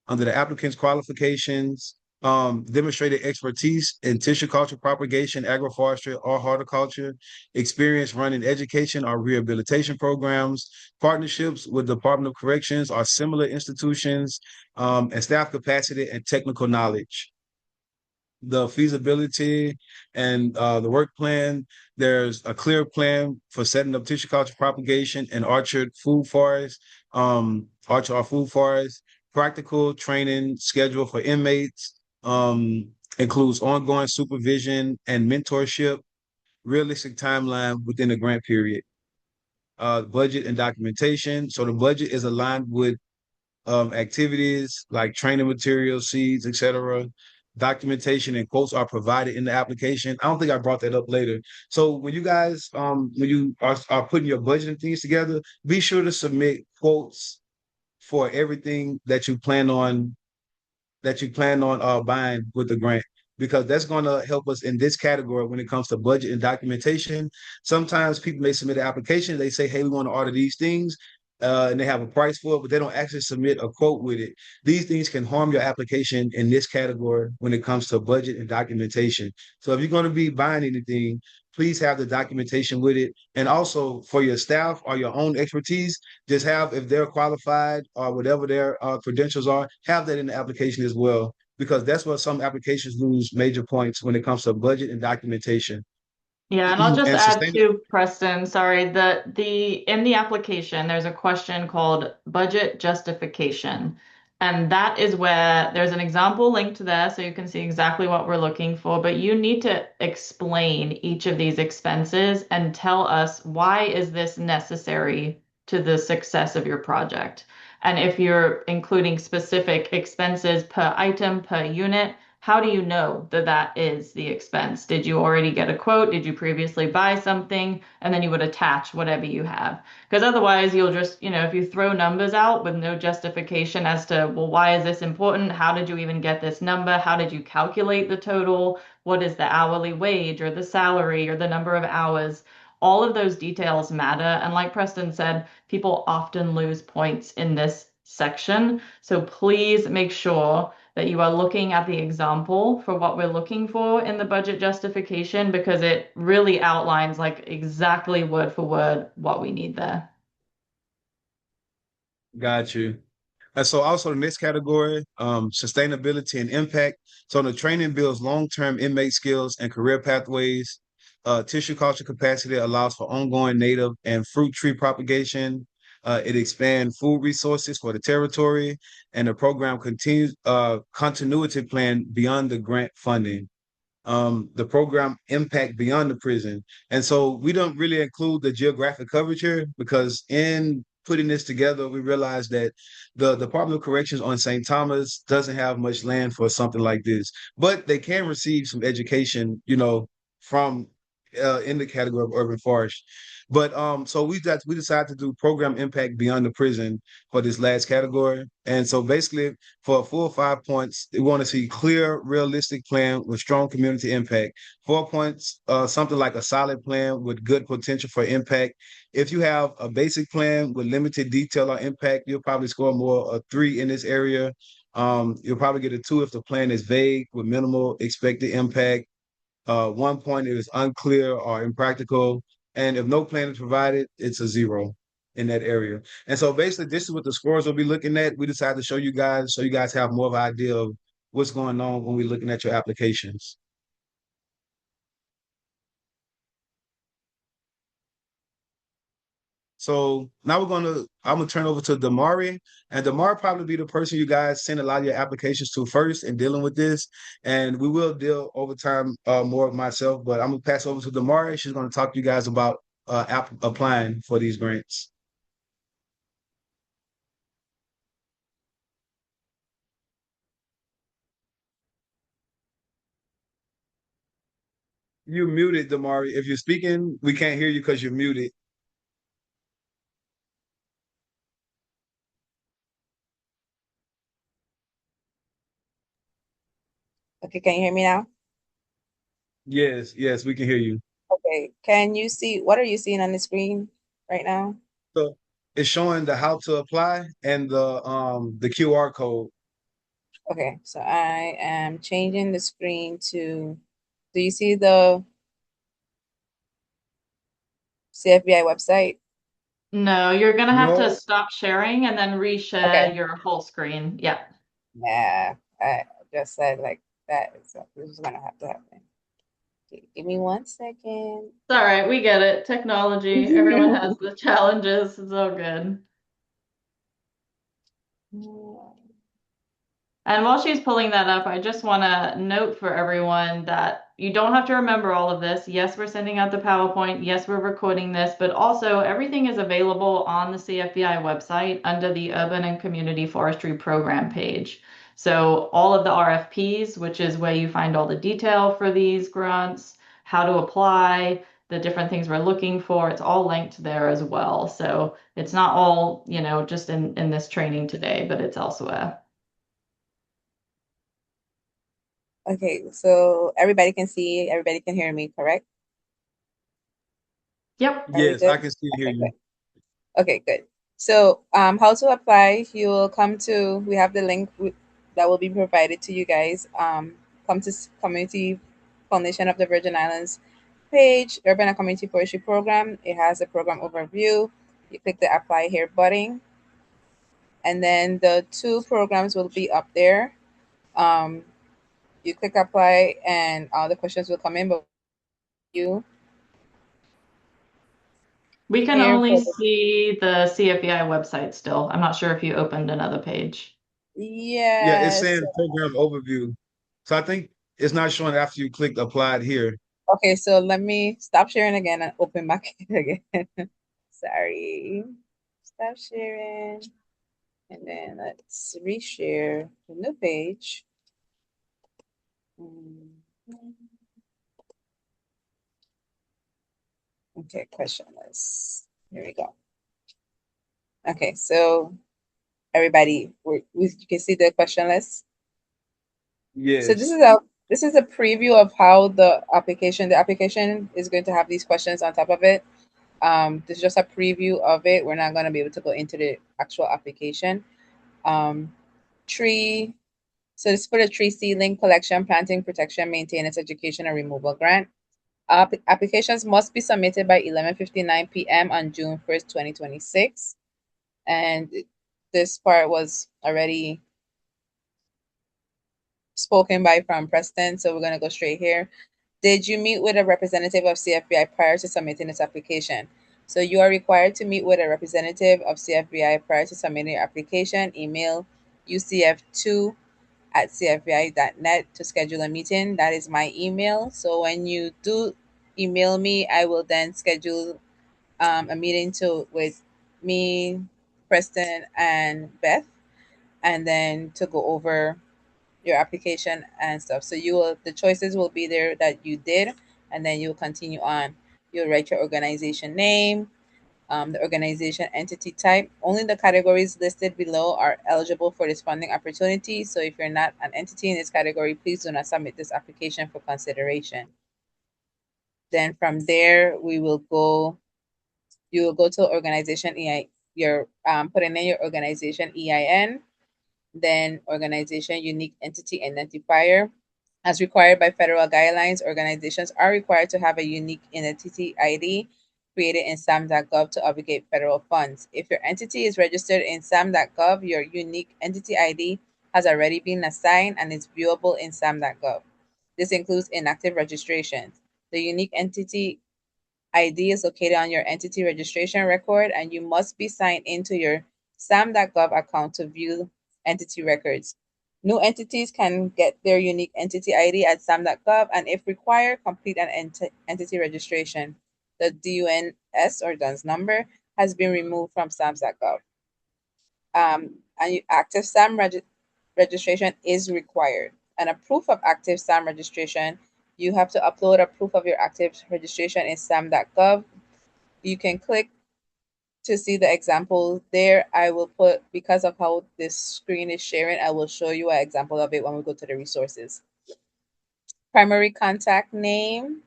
[SPEAKER 2] Under the applicant's qualifications, demonstrated expertise in tissue culture propagation, agroforestry, or horticulture, experience running education or rehabilitation programs, partnerships with the Department of Corrections or similar institutions, and staff capacity and technical knowledge. The feasibility and the work plan. There's a clear plan for setting up tissue culture propagation and orchard or food forest. Practical training schedule for inmates, includes ongoing supervision and mentorship, realistic timeline within the grant period. Budget and documentation. So the budget is aligned with activities like training materials, seeds, etc. Documentation and quotes are provided in the application. I don't think I brought that up later. So when you guys, when you are putting your budget and things together, be sure to submit quotes for everything that you plan on buying with the grant, because that's going to help us in this category when it comes to budget and documentation. Sometimes people may submit an application, they say, hey, we want to order these things, and they have a price for it, but they don't actually submit a quote with it. These things can harm your application in this category when it comes to budget and documentation. So if you're going to be buying anything, please have the documentation with it. And also for your staff or your own expertise, just have, if they're qualified or whatever their credentials are, have that in the application as well, because that's where some applications lose major points when it comes to budget and documentation.
[SPEAKER 1] Yeah, and I'll just
[SPEAKER 2] And
[SPEAKER 1] add
[SPEAKER 2] sustain.
[SPEAKER 1] to Preston, sorry, the in the application there's a question called budget justification. And that is where there's an example linked there so you can see exactly what we're looking for, but you need to explain each of these expenses and tell us why is this necessary to the success of your project. And if you're including specific expenses per item, per unit, how do you know that that is the expense? Did you already get a quote? Did you previously buy something? And then you would attach whatever you have. Because otherwise, you'll just, if you throw numbers out with no justification as to, well, why is this important? How did you even get this number? How did you calculate the total? What is the hourly wage or the salary or the number of hours? All of those details matter. And like Preston said, people often lose points in this section. So please make sure that you are looking at the example for what we're looking for in the budget justification, because it really outlines like exactly word for word what we need there.
[SPEAKER 2] Got you. And so also the next category, sustainability and impact. So the training builds long-term inmate skills and career pathways. Tissue culture capacity allows for ongoing native and fruit tree propagation. It expands food resources for the territory, and the program continues continuity plan beyond the grant funding. The program impact beyond the prison. And so we don't really include the geographic coverage here because in putting this together, we realized that the Department of Corrections on St. Thomas doesn't have much land for something like this, but they can receive some education, from in the category of urban forest. But so we decided to do program impact beyond the prison for this last category. And so basically for a full 5 points, we want to see clear, realistic plan with strong community impact. 4 points, something like a solid plan with good potential for impact. If you have a basic plan with limited detail or impact, you'll probably score more a 3 in this area. You'll probably get a 2 if the plan is vague with minimal expected impact. 1 point it is unclear or impractical, and if no plan is provided, it's a 0 in that area. And so basically, this is what the scores will be looking at. We decided to show you guys so you guys have more of an idea of what's going on when we're looking at your applications. So now I'm gonna turn over to Damari, and Damari probably be the person you guys send a lot of your applications to first in dealing with this. And we will deal over time more of myself, but I'm gonna pass over to Damari. She's gonna talk to you guys about applying for these grants. You muted, Damari. If you're speaking, we can't hear you because you're muted.
[SPEAKER 3] Okay, can you hear me now?
[SPEAKER 2] Yes, yes, we can hear you.
[SPEAKER 3] Okay, can you see what are you seeing on the screen right now?
[SPEAKER 2] So it's showing the how to apply and the QR code.
[SPEAKER 3] Okay, so I am changing the screen to, do you see the CFBI website?
[SPEAKER 1] No, you're gonna have to
[SPEAKER 2] No,
[SPEAKER 1] stop sharing and then reshare
[SPEAKER 3] Okay,
[SPEAKER 1] your whole screen. Yeah.
[SPEAKER 3] yeah, I just said like that. So this is gonna have to happen. Okay, give me 1 second.
[SPEAKER 1] It's all right. We get it. Technology. Everyone has the challenges. It's all good. And while she's pulling that up, I just want to note for everyone that you don't have to remember all of this. Yes, we're sending out the PowerPoint. Yes, we're recording this, but also everything is available on the CFBI website under the Urban and Community Forestry Program page. So all of the RFPs, which is where you find all the detail for these grants, how to apply, the different things we're looking for, it's all linked there as well. So it's not all, just in this training today, but it's elsewhere.
[SPEAKER 3] Okay, so everybody can see, everybody can hear me, correct?
[SPEAKER 1] Yep.
[SPEAKER 3] Are we
[SPEAKER 2] yes,
[SPEAKER 3] good?
[SPEAKER 2] I can still hear
[SPEAKER 3] Okay, good.
[SPEAKER 2] you.
[SPEAKER 3] Okay, good. So, how to apply? You will come to, we have the link that will be provided to you guys. Come to Community Foundation of the Virgin Islands page, Urban and Community Forestry Program. It has a program overview. You click the apply here button, and then the two programs will be up there. Um, you click apply, and all the questions will come in, but you
[SPEAKER 1] We can
[SPEAKER 3] here
[SPEAKER 1] only
[SPEAKER 3] for the,
[SPEAKER 1] see the CFBI website still. I'm not sure if you opened another page.
[SPEAKER 2] Yeah, it's
[SPEAKER 3] yes.
[SPEAKER 2] saying program overview. So I think it's not showing after you clicked applied here.
[SPEAKER 3] Okay, so let me stop sharing again and open back again. Sorry. Stop sharing. And then let's reshare the new page. Mm, okay, question list. Here we go. Okay, so everybody, you can see the question list. So
[SPEAKER 2] Yes.
[SPEAKER 3] this is a preview of how the application is going to have these questions on top of it. This is just a preview of it. We're not going to be able to go into the actual application. Um, tree. So this is for the tree seedling collection, planting, protection, maintenance, education, and removal grant. Applications must be submitted by 11:59 p.m. on June 1st, 2026. And this part was already spoken by from Preston, so we're going to go straight here. Did you meet with a representative of CFBI prior to submitting this application? So you are required to meet with a representative of CFBI prior to submitting your application. Email ucf2 at cfbi.net to schedule a meeting. That is my email. So when you do email me, I will then schedule a meeting with me, Preston, and Beth, and then to go over your application and stuff. So the choices will be there that you did, and then you'll continue on. You'll write your organization name, the organization entity type. Only the categories listed below are eligible for this funding opportunity. So if you're not an entity in this category, please do not submit this application for consideration. Then from there, you will go to organization EI, your putting in your organization EIN, then organization unique entity identifier. As required by federal guidelines, organizations are required to have a unique entity ID created in SAM.gov to obligate federal funds. If your entity is registered in SAM.gov, your unique entity ID has already been assigned and is viewable in SAM.gov. This includes inactive registrations. The unique entity ID is located on your entity registration record, and you must be signed into your SAM.gov account to view entity records. New entities can get their unique entity ID at SAM.gov, and if required, complete an entity registration. The DUNS or DUNS number has been removed from SAM.gov. And active registration is required. And a proof of active SAM registration, you have to upload a proof of your active registration in SAM.gov. You can click to see the example there. I will put, because of how this screen is sharing, I will show you an example of it when we go to the resources. Primary contact name,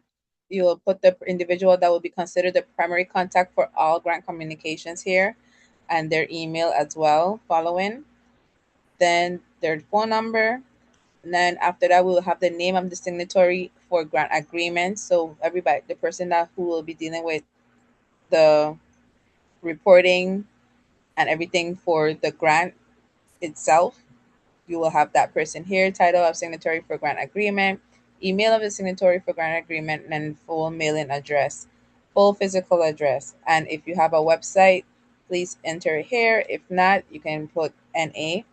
[SPEAKER 3] you will put the individual that will be considered the primary contact for all grant communications here, and their email as well following. Then their phone number. And then after that, we'll have the name of the signatory for grant agreement. So everybody, the person that who will be dealing with the reporting and everything for the grant itself, you will have that person here. Title of signatory for grant agreement, email of the signatory for grant agreement, and then full mailing address, full physical address. And if you have a website, please enter it here. If not, you can put NA.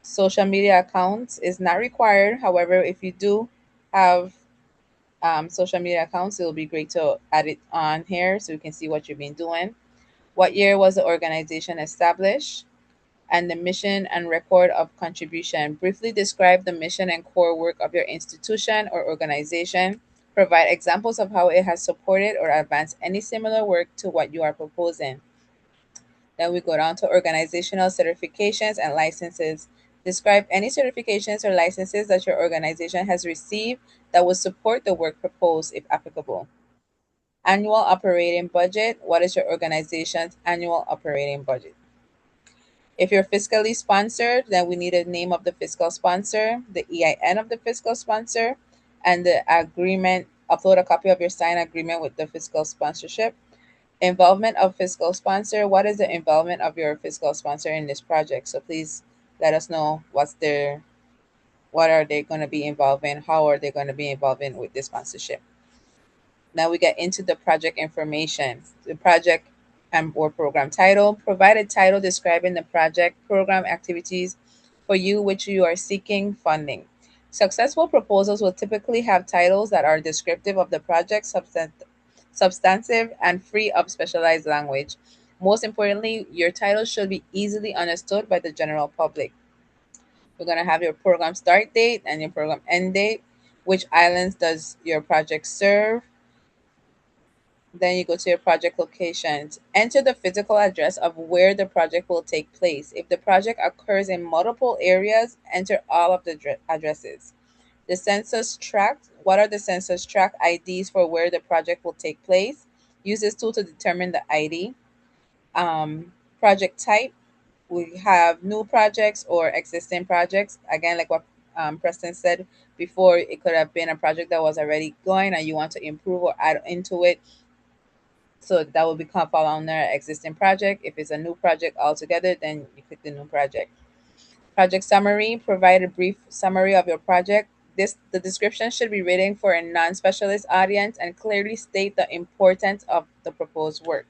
[SPEAKER 3] Social media accounts is not required. However, if you do have social media accounts, it will be great to add it on here so you can see what you've been doing. What year was the organization established? And the mission and record of contribution. Briefly describe the mission and core work of your institution or organization. Provide examples of how it has supported or advanced any similar work to what you are proposing. Then we go down to organizational certifications and licenses. Describe any certifications or licenses that your organization has received that will support the work proposed if applicable. Annual operating budget. What is your organization's annual operating budget? If you're fiscally sponsored, then we need a name of the fiscal sponsor, the EIN of the fiscal sponsor, and the agreement. Upload a copy of your signed agreement with the fiscal sponsorship. Involvement of fiscal sponsor. What is the involvement of your fiscal sponsor in this project? So please let us know what are they going to be involved in, how are they going to be involved in with this sponsorship. Now we get into the project information. The project and or program title. Provide a title describing the project, program, activities for you which you are seeking funding. Successful proposals will typically have titles that are descriptive of the project, substantive, and free of specialized language. Most importantly, your title should be easily understood by the general public. We're going to have your program start date and your program end date. Which islands does your project serve? Then you go to your project locations. Enter the physical address of where the project will take place. If the project occurs in multiple areas, enter all of the addresses. The census tract. What are the census tract IDs for where the project will take place? Use this tool to determine the ID. Project type. We have new projects or existing projects. Again, like what Preston said before, it could have been a project that was already going and you want to improve or add into it. So that will become fall under existing project. If it's a new project altogether, then you click the new project. Project summary, provide a brief summary of your project. The description should be written for a non-specialist audience and clearly state the importance of the proposed work.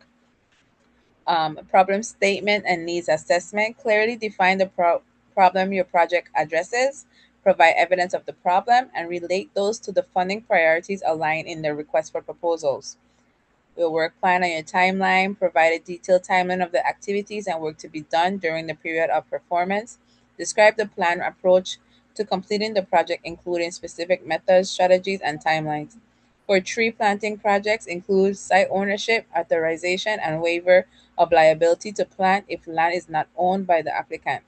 [SPEAKER 3] Problem statement and needs assessment. Clearly define the problem your project addresses, provide evidence of the problem, and relate those to the funding priorities aligned in the request for proposals. Your work plan on your timeline. Provide a detailed timeline of the activities and work to be done during the period of performance. Describe the plan approach to completing the project, including specific methods, strategies, and timelines. for tree planting projects include site ownership, authorization, and waiver of liability to plant if land is not owned by the applicant.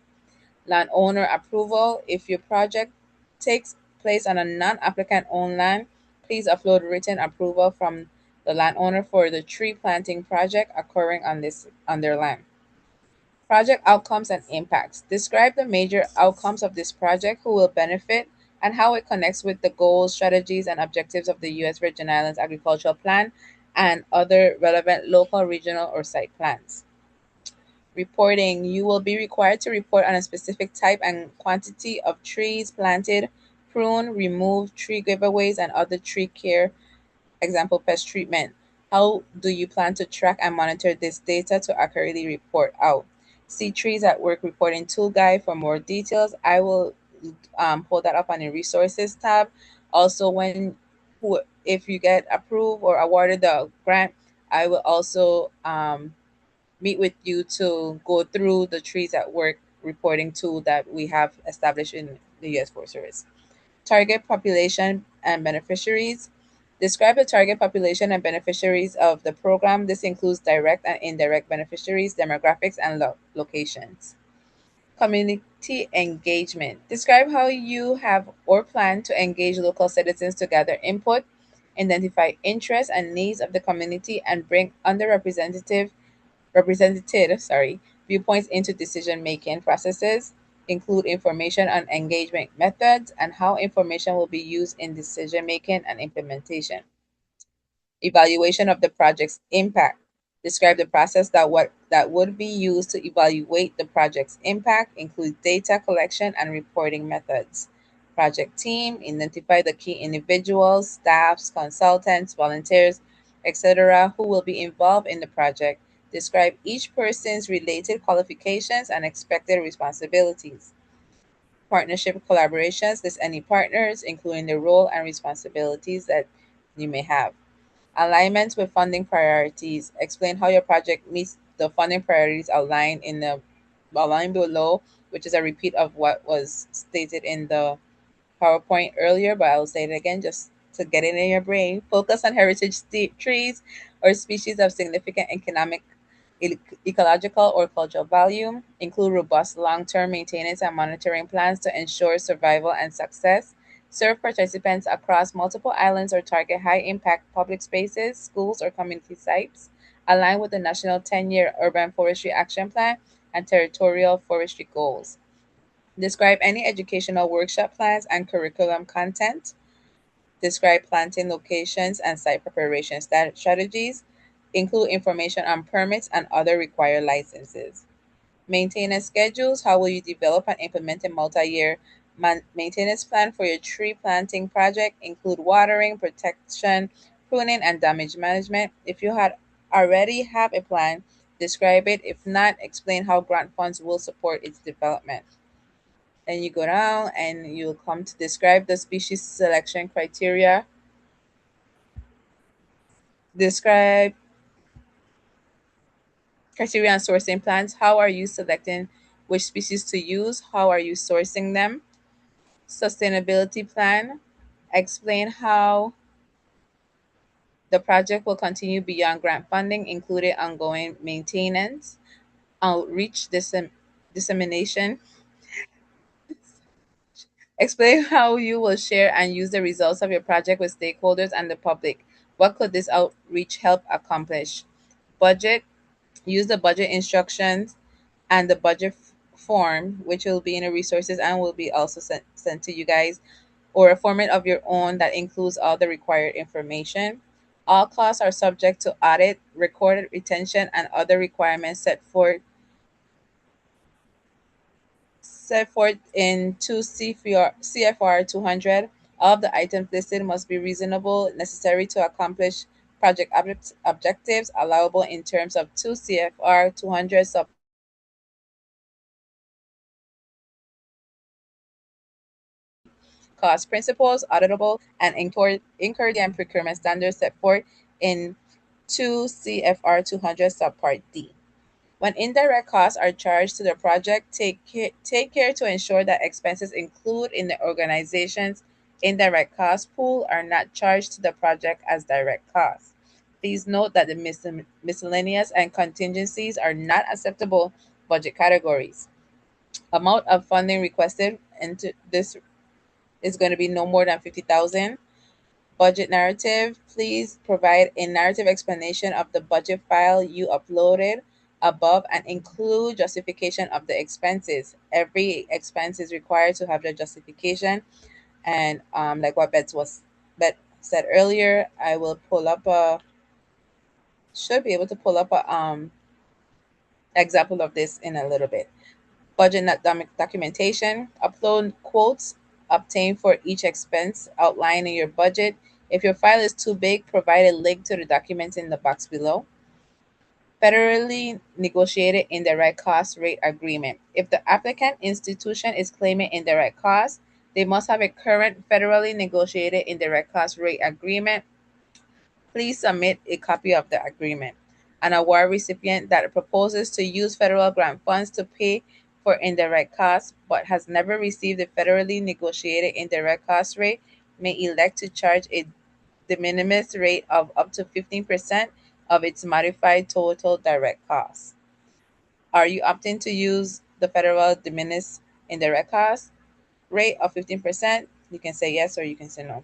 [SPEAKER 3] Landowner approval. If your project takes place on a non-applicant owned land, please upload written approval from the landowner for the tree planting project occurring on their land. Project outcomes and impacts. Describe the major outcomes of this project, who will benefit, and how it connects with the goals, strategies, and objectives of the U.S. Virgin Islands Agricultural Plan and other relevant local, regional, or site plans. Reporting. You will be required to report on a specific type and quantity of trees planted, prune, remove, tree giveaways, and other tree care, example, pest treatment. How do you plan to track and monitor this data to accurately report out? See Trees at Work Reporting Tool Guide for more details. I will pull that up on the resources tab. Also, if you get approved or awarded the grant, I will also meet with you to go through the Trees at Work reporting tool that we have established in the U.S. Forest Service. Target population and beneficiaries. Describe the target population and beneficiaries of the program. This includes direct and indirect beneficiaries, demographics, and locations. Community engagement. Describe how you have or plan to engage local citizens to gather input, identify interests and needs of the community, and bring represented viewpoints into decision making processes. Include information on engagement methods and how information will be used in decision making and implementation. Evaluation of the project's impact. Describe the process that would be used to evaluate the project's impact. Include data collection and reporting methods. Project team. Identify the key individuals, staffs, consultants, volunteers, etc., who will be involved in the project. Describe each person's related qualifications and expected responsibilities. Partnership collaborations. List any partners, including the role and responsibilities that you may have. Alignment with funding priorities. Explain how your project meets the funding priorities outlined in the outlined below, which is a repeat of what was stated in the PowerPoint earlier, but I'll say it again just to get it in your brain. Focus on heritage trees or species of significant economic, ecological, or cultural value. Include robust long term maintenance and monitoring plans to ensure survival and success. Serve participants across multiple islands or target high impact public spaces, schools, or community sites. Align with the National 10-Year Urban Forestry Action Plan and territorial forestry goals. Describe any educational workshop plans and curriculum content. Describe planting locations and site preparation strategies. Include information on permits and other required licenses. Maintenance schedules. How will you develop and implement a multi-year maintenance plan for your tree planting project? Include watering, protection, pruning, and damage management. If you had already have a plan, describe it. If not, explain how grant funds will support its development. Then you go down and you'll come to describe the species selection criteria. Describe criteria and sourcing plans. How are you selecting which species to use? How are you sourcing them? Sustainability plan. Explain how the project will continue beyond grant funding, including ongoing maintenance, outreach, dissemination. Explain how you will share and use the results of your project with stakeholders and the public. What could this outreach help accomplish? Budget. Use the budget instructions and the budget form, which will be in the resources and will be also sent to you guys, or a format of your own that includes all the required information. All costs are subject to audit, recorded retention, and other requirements set forth in 2 CFR 200. All of the items listed must be reasonable, necessary to accomplish project objectives, allowable in terms of 2 CFR 200 cost principles, auditable, and incurred and procurement standards set forth in 2 CFR 200 subpart D. When indirect costs are charged to the project, take care to ensure that expenses include in the organization's indirect cost pool are not charged to the project as direct costs. Please note that the miscellaneous and contingencies are not acceptable budget categories. Amount of funding requested into this is going to be no more than 50,000. Budget narrative, please provide a narrative explanation of the budget file you uploaded above and include justification of the expenses. Every expense is required to have the justification. And like what Bet said earlier, I will pull up a should be able to pull up a example of this in a little bit. Budget documentation, upload quotes obtained for each expense outlined in your budget. If your file is too big, provide a link to the documents in the box below. Federally negotiated indirect cost rate agreement. If the applicant institution is claiming indirect costs, they must have a current federally negotiated indirect cost rate agreement. Please submit a copy of the agreement. An award recipient that proposes to use federal grant funds to pay for indirect costs but has never received a federally negotiated indirect cost rate may elect to charge a de minimis rate of up to 15% of its modified total direct costs. Are you opting to use the federal de minimis indirect cost rate of 15%? You can say yes or you can say no.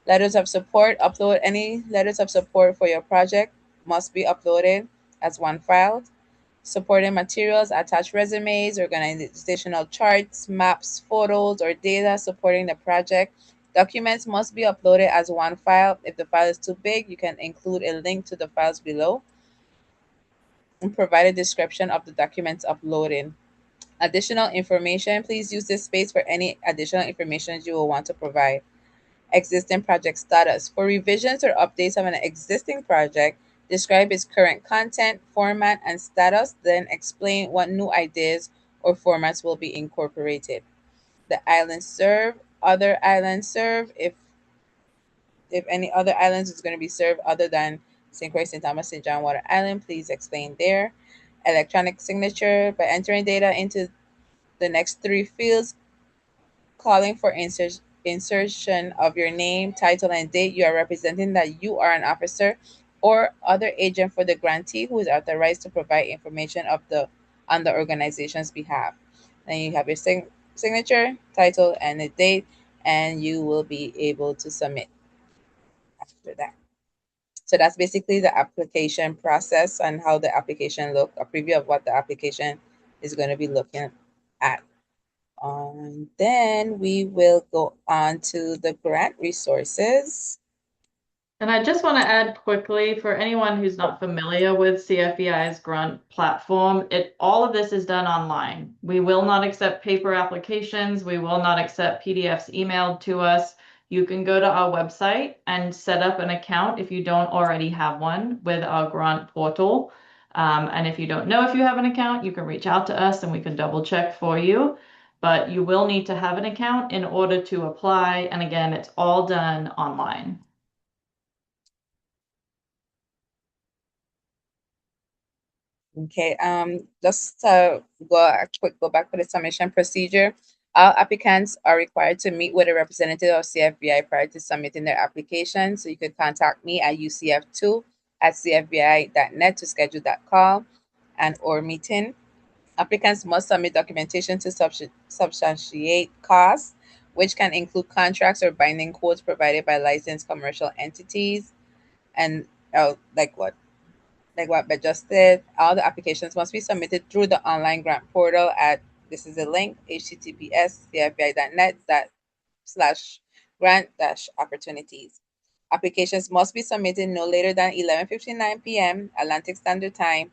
[SPEAKER 3] Letters of support, upload any letters of support for your project must be uploaded as one file. Supporting materials, attach resumes, organizational charts, maps, photos, or data supporting the project. Documents must be uploaded as one file. If the file is too big, you can include a link to the files below and provide a description of the documents uploaded. Additional information, please use this space for any additional information you will want to provide. Existing project status. For revisions or updates of an existing project, describe its current content, format, and status, then explain what new ideas or formats will be incorporated. The island served, other islands served, if any other islands is going to be served other than St. Croix, St. Thomas, St. John Water Island, please explain there. Electronic signature, by entering data into the next three fields, calling for insertion of your name, title, and date. You are representing that you are an officer or other agent for the grantee who is authorized to provide information of the on the organization's behalf. Then you have your signature, title, and the date, and you will be able to submit after that. So that's basically the application process and how the application look, a preview of what the application is going to be looking at. Then we will go on to the grant resources.
[SPEAKER 1] And I just want to add quickly for anyone who's not familiar with CFBI's grant platform, all of this is done online. We will not accept paper applications. We will not accept PDFs emailed to us. You can go to our website and set up an account if you don't already have one with our grant portal. And if you don't know if you have an account, you can reach out to us and we can double check for you. But you will need to have an account in order to apply. And again, it's all done online.
[SPEAKER 3] Okay, just to go back to the submission procedure. All applicants are required to meet with a representative of CFBI prior to submitting their application. So you could contact me at ucf2@cfbi.net to schedule that call and or meeting. Applicants must submit documentation to substantiate costs, which can include contracts or binding quotes provided by licensed commercial entities. And like what Bet just said, all the applications must be submitted through the online grant portal at this is the link https://grant-opportunities. Applications must be submitted no later than 11:59 p.m. Atlantic Standard Time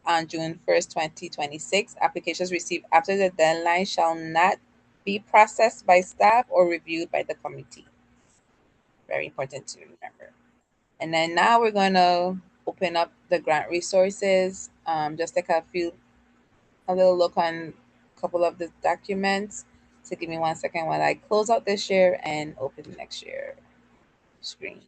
[SPEAKER 3] on June 1st, 2026. Applications received after the deadline shall not be processed by staff or reviewed by the committee. Very important to remember. And then now we're going to open up the grant resources. Just take a little look on a couple of the documents. So give me 1 second while I close out this share and open the next share screen.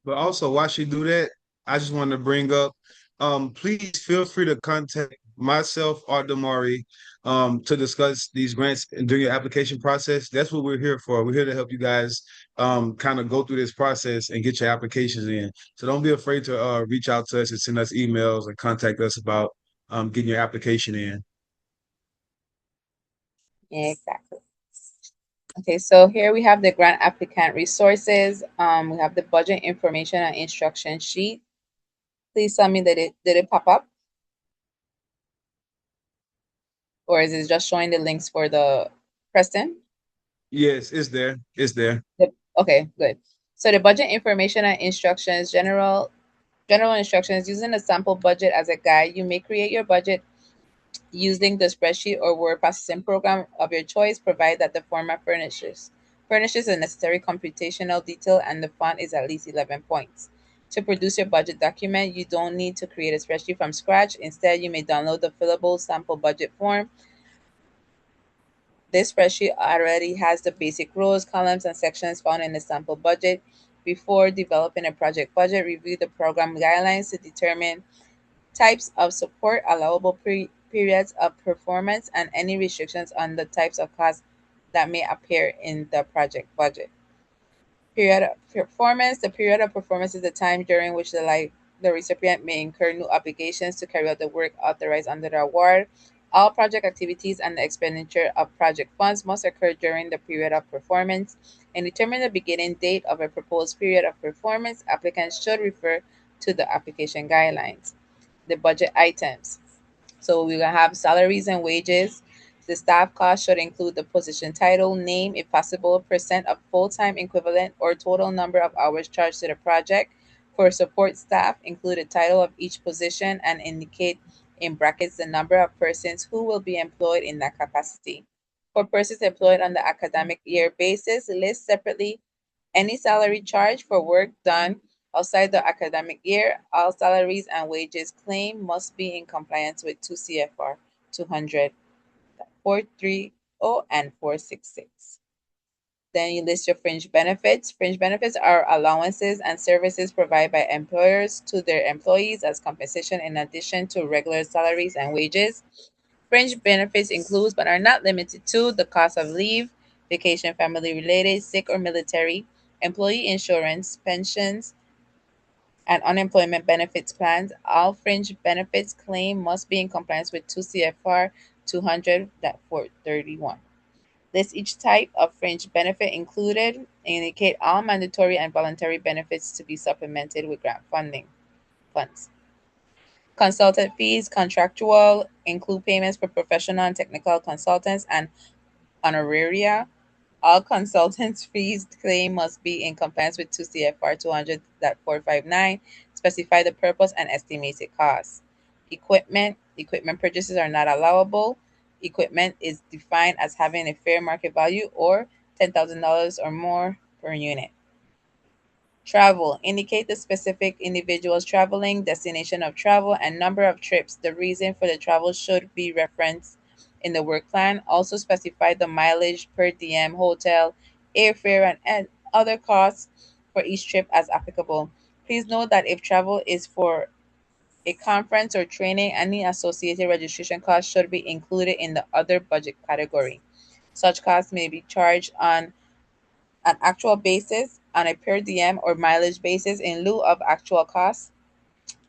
[SPEAKER 2] But also, while she do that, I just wanted to bring up, please feel free to contact myself or Damari to discuss these grants and during your application process. That's what we're here for. We're here to help you guys kind of go through this process and get your applications in. So don't be afraid to reach out to us and send us emails and contact us about getting your application in.
[SPEAKER 3] Exactly. Okay, so here we have the grant applicant resources. We have the budget information and instruction sheet. Please tell me that did it pop up? Or is it just showing the links for the Preston?
[SPEAKER 2] Yes, it's there. It's there.
[SPEAKER 3] Okay, good. So the budget information and instructions, general instructions, using a sample budget as a guide. You may create your budget using the spreadsheet or word processing program of your choice, provided that the format furnishes the necessary computational detail and the font is at least 11 points. To produce your budget document, you don't need to create a spreadsheet from scratch. Instead, you may download the fillable sample budget form. This spreadsheet already has the basic rows, columns, and sections found in the sample budget. Before developing a project budget, review the program guidelines to determine types of support, allowable periods of performance, and any restrictions on the types of costs that may appear in the project budget. Period of performance. The period of performance is the time during which the recipient may incur new obligations to carry out the work authorized under the award. All project activities and the expenditure of project funds must occur during the period of performance. And determine the beginning date of a proposed period of performance, applicants should refer to the application guidelines. The budget items. So we're gonna have salaries and wages. The staff cost should include the position title, name, if possible, percent of full-time equivalent or total number of hours charged to the project. For support staff, include the title of each position and indicate in brackets the number of persons who will be employed in that capacity. For persons employed on the academic year basis, list separately any salary charge for work done outside the academic year. All salaries and wages claimed must be in compliance with 2 CFR 200.430 and 466. Then you list your fringe benefits. Fringe benefits are allowances and services provided by employers to their employees as compensation in addition to regular salaries and wages. Fringe benefits include but are not limited to the cost of leave, vacation, family related, sick or military, employee insurance, pensions, and unemployment benefits plans. All fringe benefits claim must be in compliance with 2 CFR 200.431. List each type of fringe benefit included and indicate all mandatory and voluntary benefits to be supplemented with grant funding funds. Consultant fees, contractual, include payments for professional and technical consultants and honoraria. All consultants' fees claim must be in compliance with 2 CFR 200.459. Specify the purpose and estimated costs. Equipment purchases are not allowable. Equipment is defined as having a fair market value or $10,000 or more per unit. Travel. Indicate the specific individuals traveling, destination of travel, and number of trips. The reason for the travel should be referenced in the work plan. Also specify the mileage, per diem, hotel, airfare, and other costs for each trip as applicable. Please note that if travel is for a conference or training, any associated registration costs should be included in the other budget category. Such costs may be charged on an actual basis, on a per diem or mileage basis in lieu of actual costs,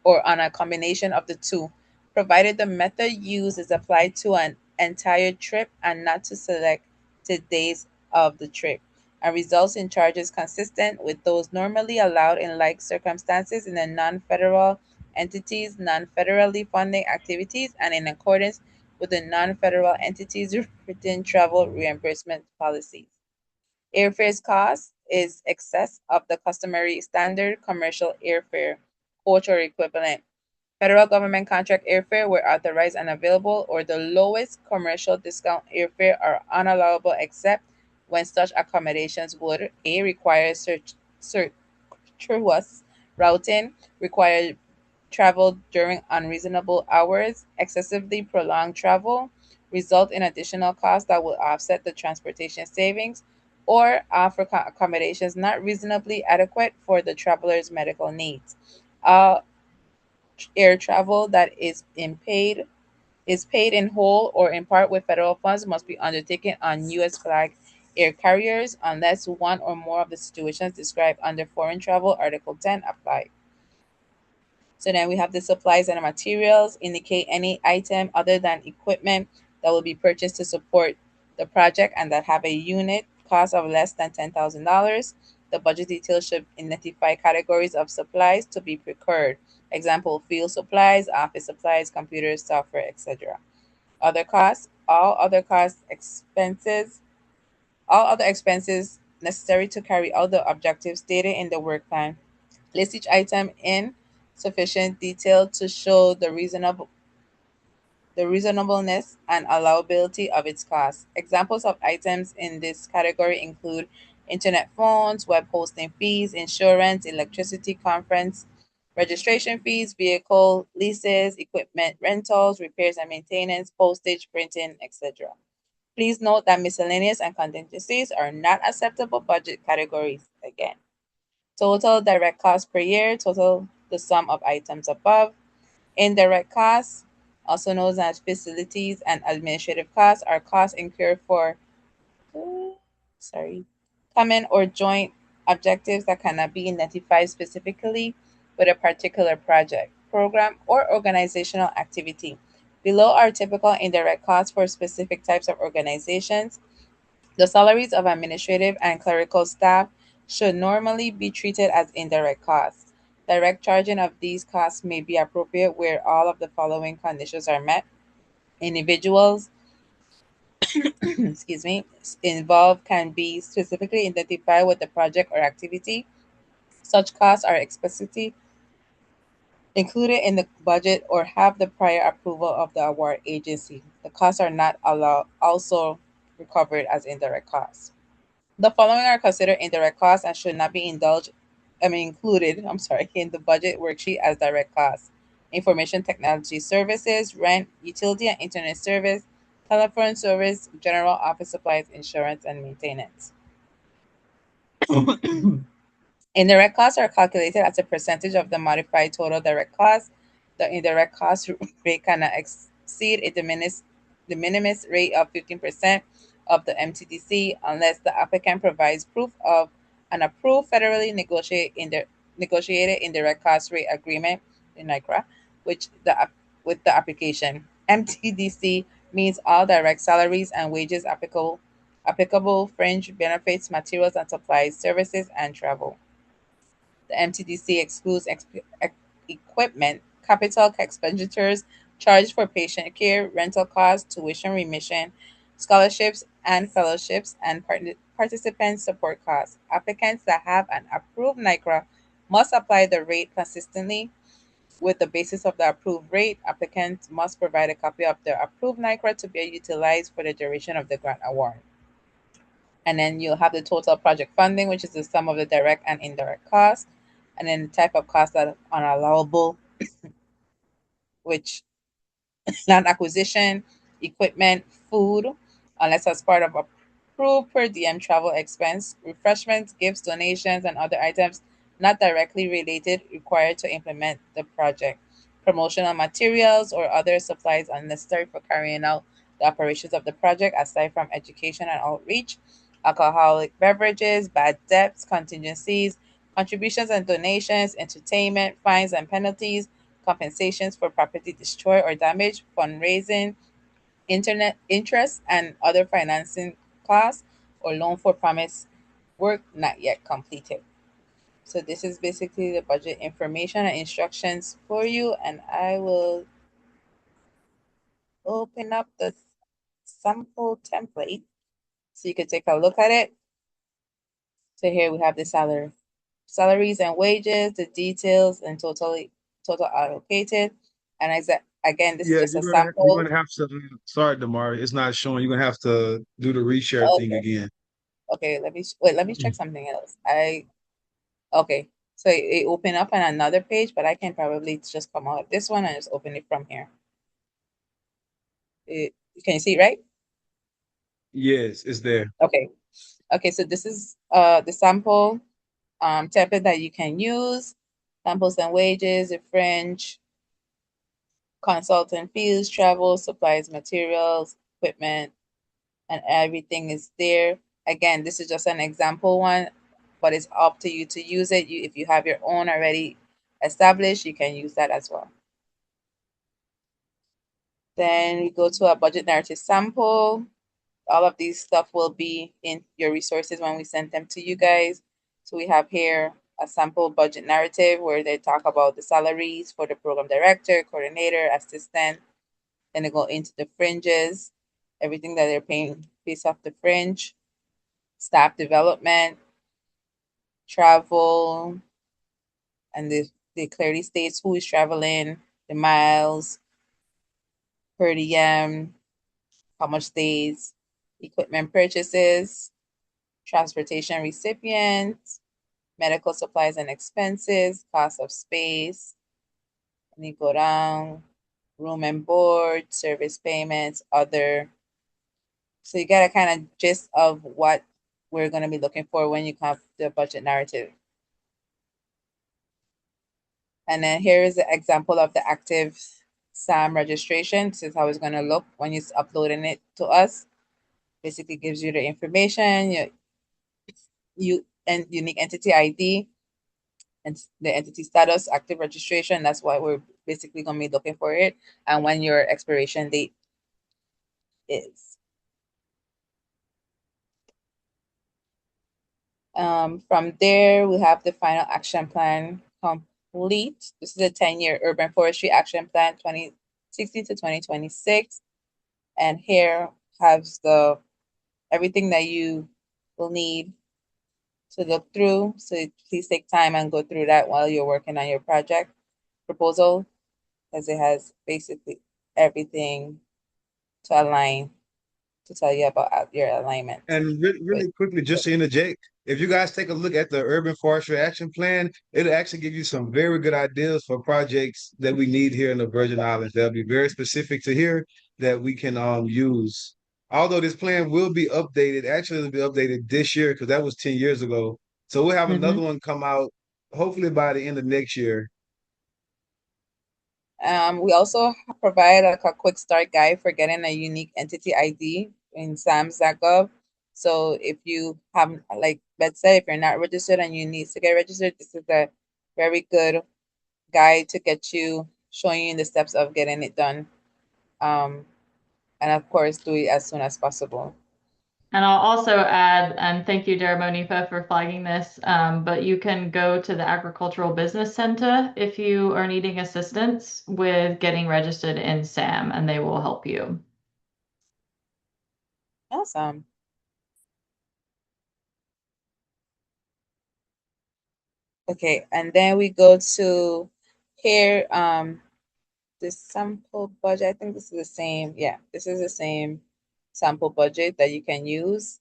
[SPEAKER 3] or on a combination of the two, provided the method used is applied to an entire trip and not to selected days of the trip, and results in charges consistent with those normally allowed in like circumstances in the non-federal entities, non-federally funding activities, and in accordance with the non-federal entities' written travel reimbursement policies. Airfare's cost is excess of the customary standard commercial airfare, quote or equivalent. Federal government contract airfare where authorized and available, or the lowest commercial discount airfare are unallowable except when such accommodations would A. require circuitous routing, require travel during unreasonable hours, excessively prolonged travel, result in additional costs that will offset the transportation savings, or offer accommodations not reasonably adequate for the traveler's medical needs. air travel that is paid in whole or in part with federal funds must be undertaken on U.S. flag air carriers unless one or more of the situations described under foreign travel Article 10 apply. So then we have the supplies and materials indicate any item other than equipment that will be purchased to support the project and that have a unit cost of less than $10,000. The budget details should identify categories of supplies to be procured. Example, field supplies, office supplies, computers, software, etc. Other costs, all other expenses necessary to carry out the objectives stated in the work plan. List each item in sufficient detail to show the reasonableness and allowability of its cost. Examples of items in this category include internet phones, web hosting fees, insurance, electricity, conference registration fees, vehicle leases, equipment rentals, repairs and maintenance, postage, printing, etc. Please note that miscellaneous and contingencies are not acceptable budget categories. Again, total direct cost per year, total the sum of items above. Indirect costs, also known as facilities and administrative costs, are costs incurred for sorry, common or joint objectives that cannot be identified specifically with a particular project, program, or organizational activity. Below are typical indirect costs for specific types of organizations. The salaries of administrative and clerical staff should normally be treated as indirect costs. Direct charging of these costs may be appropriate where all of the following conditions are met. Individuals, excuse me, involved can be specifically identified with the project or activity. Such costs are explicitly included in the budget or have the prior approval of the award agency. The costs are not allowed also recovered as indirect costs. The following are considered indirect costs and should not be included, in the budget worksheet as direct costs. Information technology services, rent, utility and internet service, telephone service, general office supplies, insurance, and maintenance. Indirect costs are calculated as a percentage of the modified total direct cost. The indirect cost rate cannot exceed a de minimis rate of 15% of the MTDC unless the applicant provides proof of an approved federally negotiated indirect cost rate agreement, the NICRA, with the application. MTDC means all direct salaries and wages applicable fringe benefits, materials and supplies, services, and travel. The MTDC excludes equipment, capital expenditures, charges for patient care, rental costs, tuition remission, scholarships and fellowships, and participant support costs. Applicants that have an approved NICRA must apply the rate consistently with the basis of the approved rate. Applicants must provide a copy of their approved NICRA to be utilized for the duration of the grant award. And then you'll have the total project funding, which is the sum of the direct and indirect costs, and then the type of costs that are allowable, which land acquisition, equipment, food, unless as part of approved per diem travel expense, refreshments, gifts, donations, and other items not directly related required to implement the project. Promotional materials or other supplies unnecessary for carrying out the operations of the project aside from education and outreach, alcoholic beverages, bad debts, contingencies, contributions and donations, entertainment, fines and penalties, compensations for property destroyed or damaged, fundraising, internet interest, and other financing costs, or loan for promised work not yet completed. So this is basically the budget information and instructions for you, and I will open up the sample template so you can take a look at it. So here we have the salaries and wages, the details, and total allocated. And again, this is
[SPEAKER 2] Yeah,
[SPEAKER 3] just a
[SPEAKER 2] you're
[SPEAKER 3] sample.
[SPEAKER 2] gonna have to. Sorry, Damari, it's not showing. You're gonna have to do the reshare thing
[SPEAKER 3] Okay.
[SPEAKER 2] again.
[SPEAKER 3] Okay, let me check something else. Okay. So it opened up on another page, but I can probably just come out of this one and just open it from here. Can you see it right?
[SPEAKER 2] Yes, it's there.
[SPEAKER 3] Okay. Okay, so this is the sample template that you can use. Samples and wages, the fringe. Consultant fees, travel, supplies, materials, equipment, and everything is there. Again, this is just an example one, but it's up to you to use it. If you have your own already established, you can use that as well. Then we go to a budget narrative sample. All of these stuff will be in your resources when we send them to you guys. So we have here a sample budget narrative where they talk about the salaries for the program director, coordinator, assistant. Then they go into the fringes, everything that they're paying based off the fringe, staff development, travel, and they clearly states who is traveling, the miles, per diem, how much days, equipment purchases, transportation recipients, medical supplies and expenses, cost of space, and you go down, room and board, service payments, other. So you get a kind of gist of what we're going to be looking for when you come up with the budget narrative. And then here is the example of the active SAM registration. This is how it's going to look when you're uploading it to us. Basically gives you the information, you and unique entity ID and the entity status, active registration. That's why we're basically going to be looking for it, and when your expiration date is. From there, we have the final action plan complete. This is a 10-year urban forestry action plan 2016 to 2026. And here has the everything that you will need to look through. So please take time and go through that while you're working on your project proposal, as it has basically everything to align to tell you about your alignment
[SPEAKER 2] And
[SPEAKER 3] with.
[SPEAKER 2] really quickly, just to interject, if you guys take a look at the Urban Forestry Action Plan, it'll actually give you some very good ideas for projects that we need here in the Virgin Islands. They'll be very specific to here that we can use. Although this plan will be updated, actually it'll be updated this year because that was 10 years ago. So we'll have
[SPEAKER 3] Mhm.
[SPEAKER 2] another one come out hopefully by the end of next year.
[SPEAKER 3] We also provide like a quick start guide for getting a unique entity ID in SAMS.gov. So if you have, like let's say, if you're not registered and you need to get registered, this is a very good guide to get you, showing you the steps of getting it done. Um, and of course, do it as soon as possible.
[SPEAKER 1] And I'll also add, and thank you, Daramonifa, for flagging this, but you can go to the Agricultural Business Center if you are needing assistance with getting registered in SAM, and they will help you.
[SPEAKER 3] Awesome. Okay, and then we go to here, the sample budget. I think this is the same. Yeah, this is the same sample budget that you can use.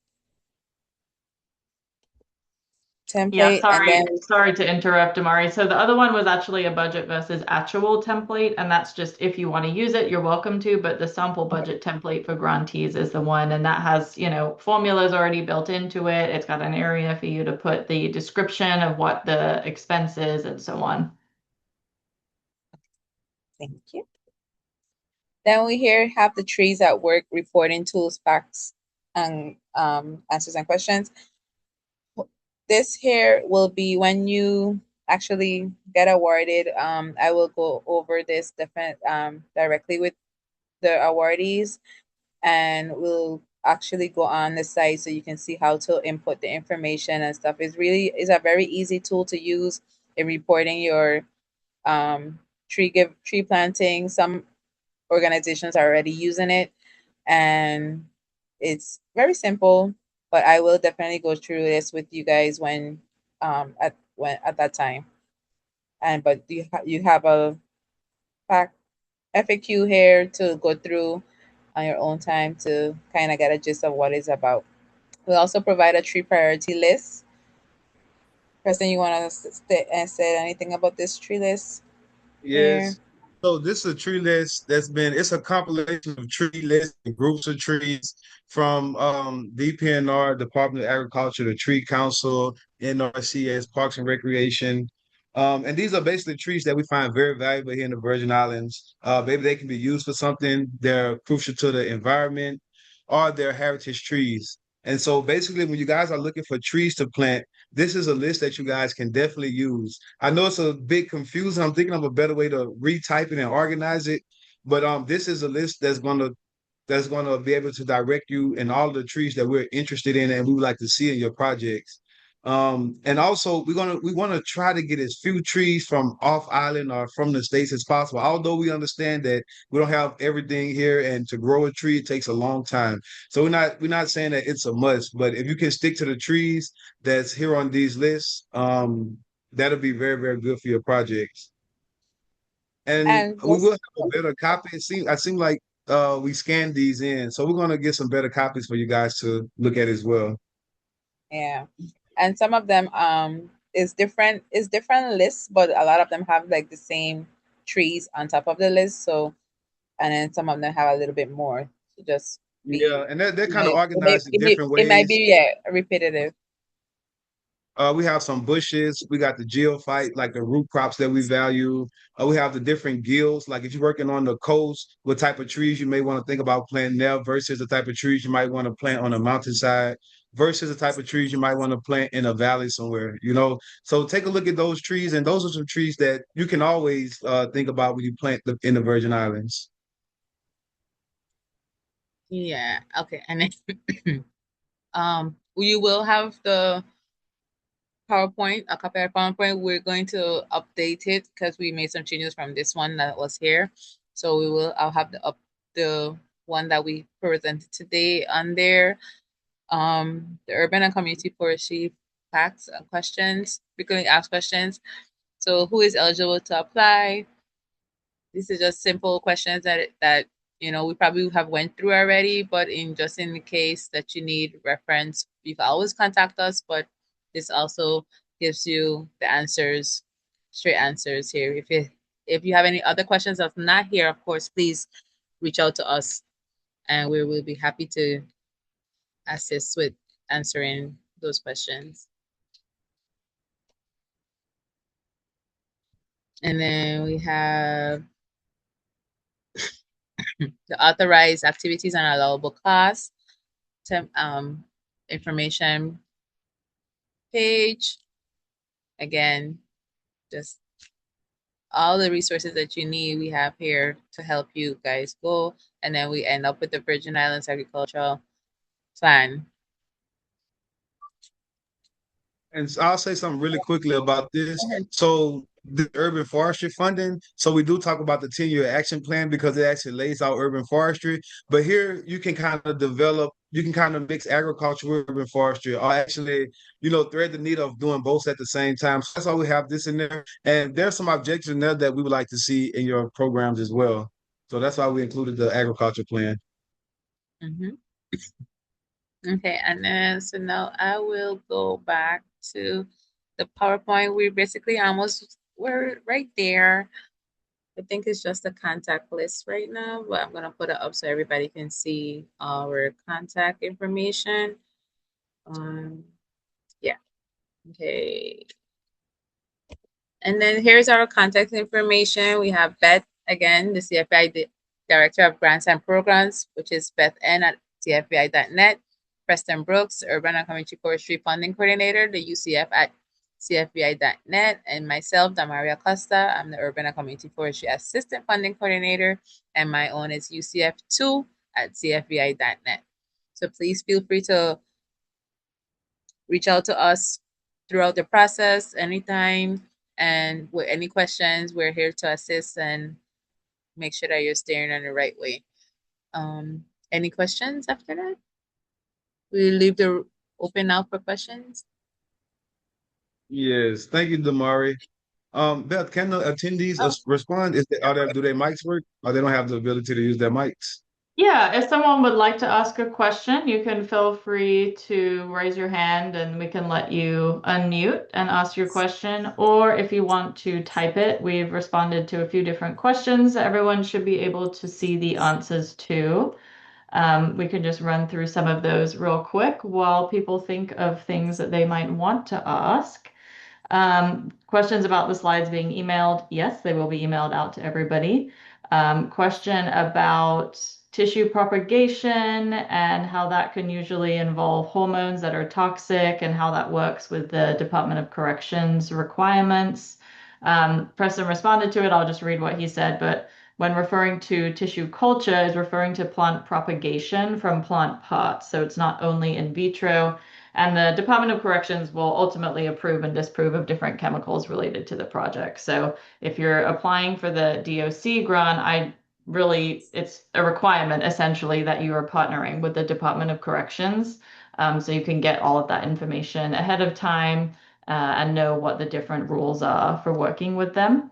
[SPEAKER 1] Yeah,
[SPEAKER 3] Template, and then
[SPEAKER 1] sorry to interrupt, Amari. So the other one was actually a budget versus actual template, and that's just if you want to use it, you're welcome to, but the sample budget template for grantees is the one, and that has, formulas already built into it. It's got an area for you to put the description of what the expense is and so on.
[SPEAKER 3] thank you. Then we here have the trees at work reporting tools, facts, and answers and questions. This here will be when you actually get awarded. I will go over this different directly with the awardees, and we'll actually go on the site so you can see how to input the information and stuff. Is a very easy tool to use in reporting your tree planting. Some organizations are already using it, and it's very simple, but I will definitely go through this with you guys at that time. And but you have a fact FAQ here to go through on your own time to kind of get a gist of what it's about. We also provide a tree priority list. Preston, you want to say anything about this tree list here?
[SPEAKER 2] Yes. So this is a tree list it's a compilation of tree lists and groups of trees from DPNR, Department of Agriculture, the Tree Council, NRCS, Parks and Recreation. And these are basically trees that we find very valuable here in the Virgin Islands. Maybe they can be used for something. They're crucial to the environment, or they're heritage trees. And so basically, when you guys are looking for trees to plant, this is a list that you guys can definitely use. I know it's a bit confusing. I'm thinking of a better way to retype it and organize it. But this is a list that's gonna be able to direct you in all the trees that we're interested in and we would like to see in your projects. And also we want to try to get as few trees from off island or from the states as possible. Although we understand that we don't have everything here, and to grow a tree it takes a long time. So we're not saying that it's a must, but if you can stick to the trees that's here on these lists, that'll be very, very good for your projects. And
[SPEAKER 3] And
[SPEAKER 2] we will
[SPEAKER 3] just
[SPEAKER 2] have a better copy. I seem like we scanned these in, so we're gonna get some better copies for you guys to look at as well.
[SPEAKER 3] yeah. And some of them is different lists, but a lot of them have like the same trees on top of the list. So and then some of them have a little bit more. So just be
[SPEAKER 2] Yeah, and they're
[SPEAKER 3] you
[SPEAKER 2] kind
[SPEAKER 3] know
[SPEAKER 2] of organized in different
[SPEAKER 3] it might
[SPEAKER 2] ways.
[SPEAKER 3] be yeah repetitive.
[SPEAKER 2] We have some bushes. We got the geophyte, like the root crops that we value. We have the different gills. Like if you're working on the coast, what type of trees you may want to think about planting there versus the type of trees you might want to plant on a mountainside versus the type of trees you might want to plant in a valley somewhere, you know? So take a look at those trees, and those are some trees that you can always think about when you plant in the Virgin Islands.
[SPEAKER 3] Yeah. Okay. And then you will have the PowerPoint, a copy of PowerPoint. We're going to update it because we made some changes from this one that was here. So I'll have the one that we presented today on there. The urban and community forestry facts and questions, frequently asked questions. So who is eligible to apply? These are just simple questions that we probably have went through already, but in the case that you need reference, you can always contact us. But this also gives you the answers, straight answers here. If you have any other questions that's not here, of course, please reach out to us, and we will be happy to assist with answering those questions. And then we have the authorized activities and allowable costs information page. Again, just all the resources that you need, we have here to help you guys go. And then we end up with the Virgin Islands Agricultural Plan.
[SPEAKER 2] And so I'll say something really quickly about this. So the urban forestry funding. So we do talk about the 10-year action plan because it actually lays out urban forestry. But here you can kind of you can kind of mix agriculture with urban forestry, or actually, thread the needle of doing both at the same time. So that's why we have this in there. And there's some objectives in there that we would like to see in your programs as well. So that's why we included the agriculture plan.
[SPEAKER 3] Mm-hmm. Okay, and then so now I will go back to the PowerPoint. We basically almost were right there. I think it's just a contact list right now, but I'm gonna put it up so everybody can see our contact information. Yeah. Okay. And then here's our contact information. We have Beth again, the Director of Grants and Programs, which is Beth N at cfbi.net. Preston Brooks, Urban and Community Forestry Funding Coordinator, the UCF at cfbi.net. And myself, Damaria Costa, I'm the Urban and Community Forestry Assistant Funding Coordinator. And my own is UCF2 at cfbi.net. So please feel free to reach out to us throughout the process anytime. And with any questions, we're here to assist and make sure that you're steering in the right way. Any questions after that? We leave the open now for questions.
[SPEAKER 2] Yes, thank you, Damari. Beth, can the attendees
[SPEAKER 3] Oh,
[SPEAKER 2] respond? Do their mics work, or they don't have the ability to use their mics?
[SPEAKER 1] Yeah, if someone would like to ask a question, you can feel free to raise your hand and we can let you unmute and ask your question. Or if you want to type it, we've responded to a few different questions. Everyone should be able to see the answers too. We can just run through some of those real quick while people think of things that they might want to ask. Questions about the slides being emailed? Yes, they will be emailed out to everybody. Question about tissue propagation and how that can usually involve hormones that are toxic and how that works with the Department of Corrections requirements. Preston responded to it. I'll just read what he said, but when referring to tissue culture is referring to plant propagation from plant parts. So it's not only in vitro. And the Department of Corrections will ultimately approve and disapprove of different chemicals related to the project. So if you're applying for the DOC grant, it's a requirement essentially that you are partnering with the Department of Corrections. So you can get all of that information ahead of time and know what the different rules are for working with them.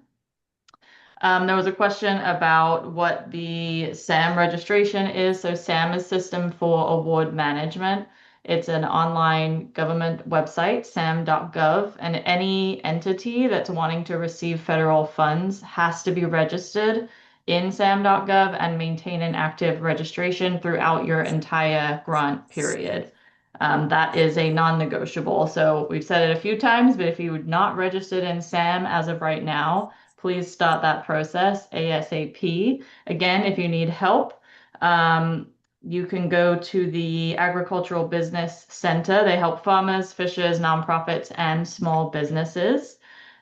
[SPEAKER 1] There was a question about what the SAM registration is. So SAM is System for Award Management. It's an online government website, sam.gov, and any entity that's wanting to receive federal funds has to be registered in sam.gov and maintain an active registration throughout your entire grant period. That is a non-negotiable. So we've said it a few times, but if you're not registered in SAM as of right now, please start that process ASAP. Again, if you need help, you can go to the Agricultural Business Center. They help farmers, fishers, nonprofits, and small businesses.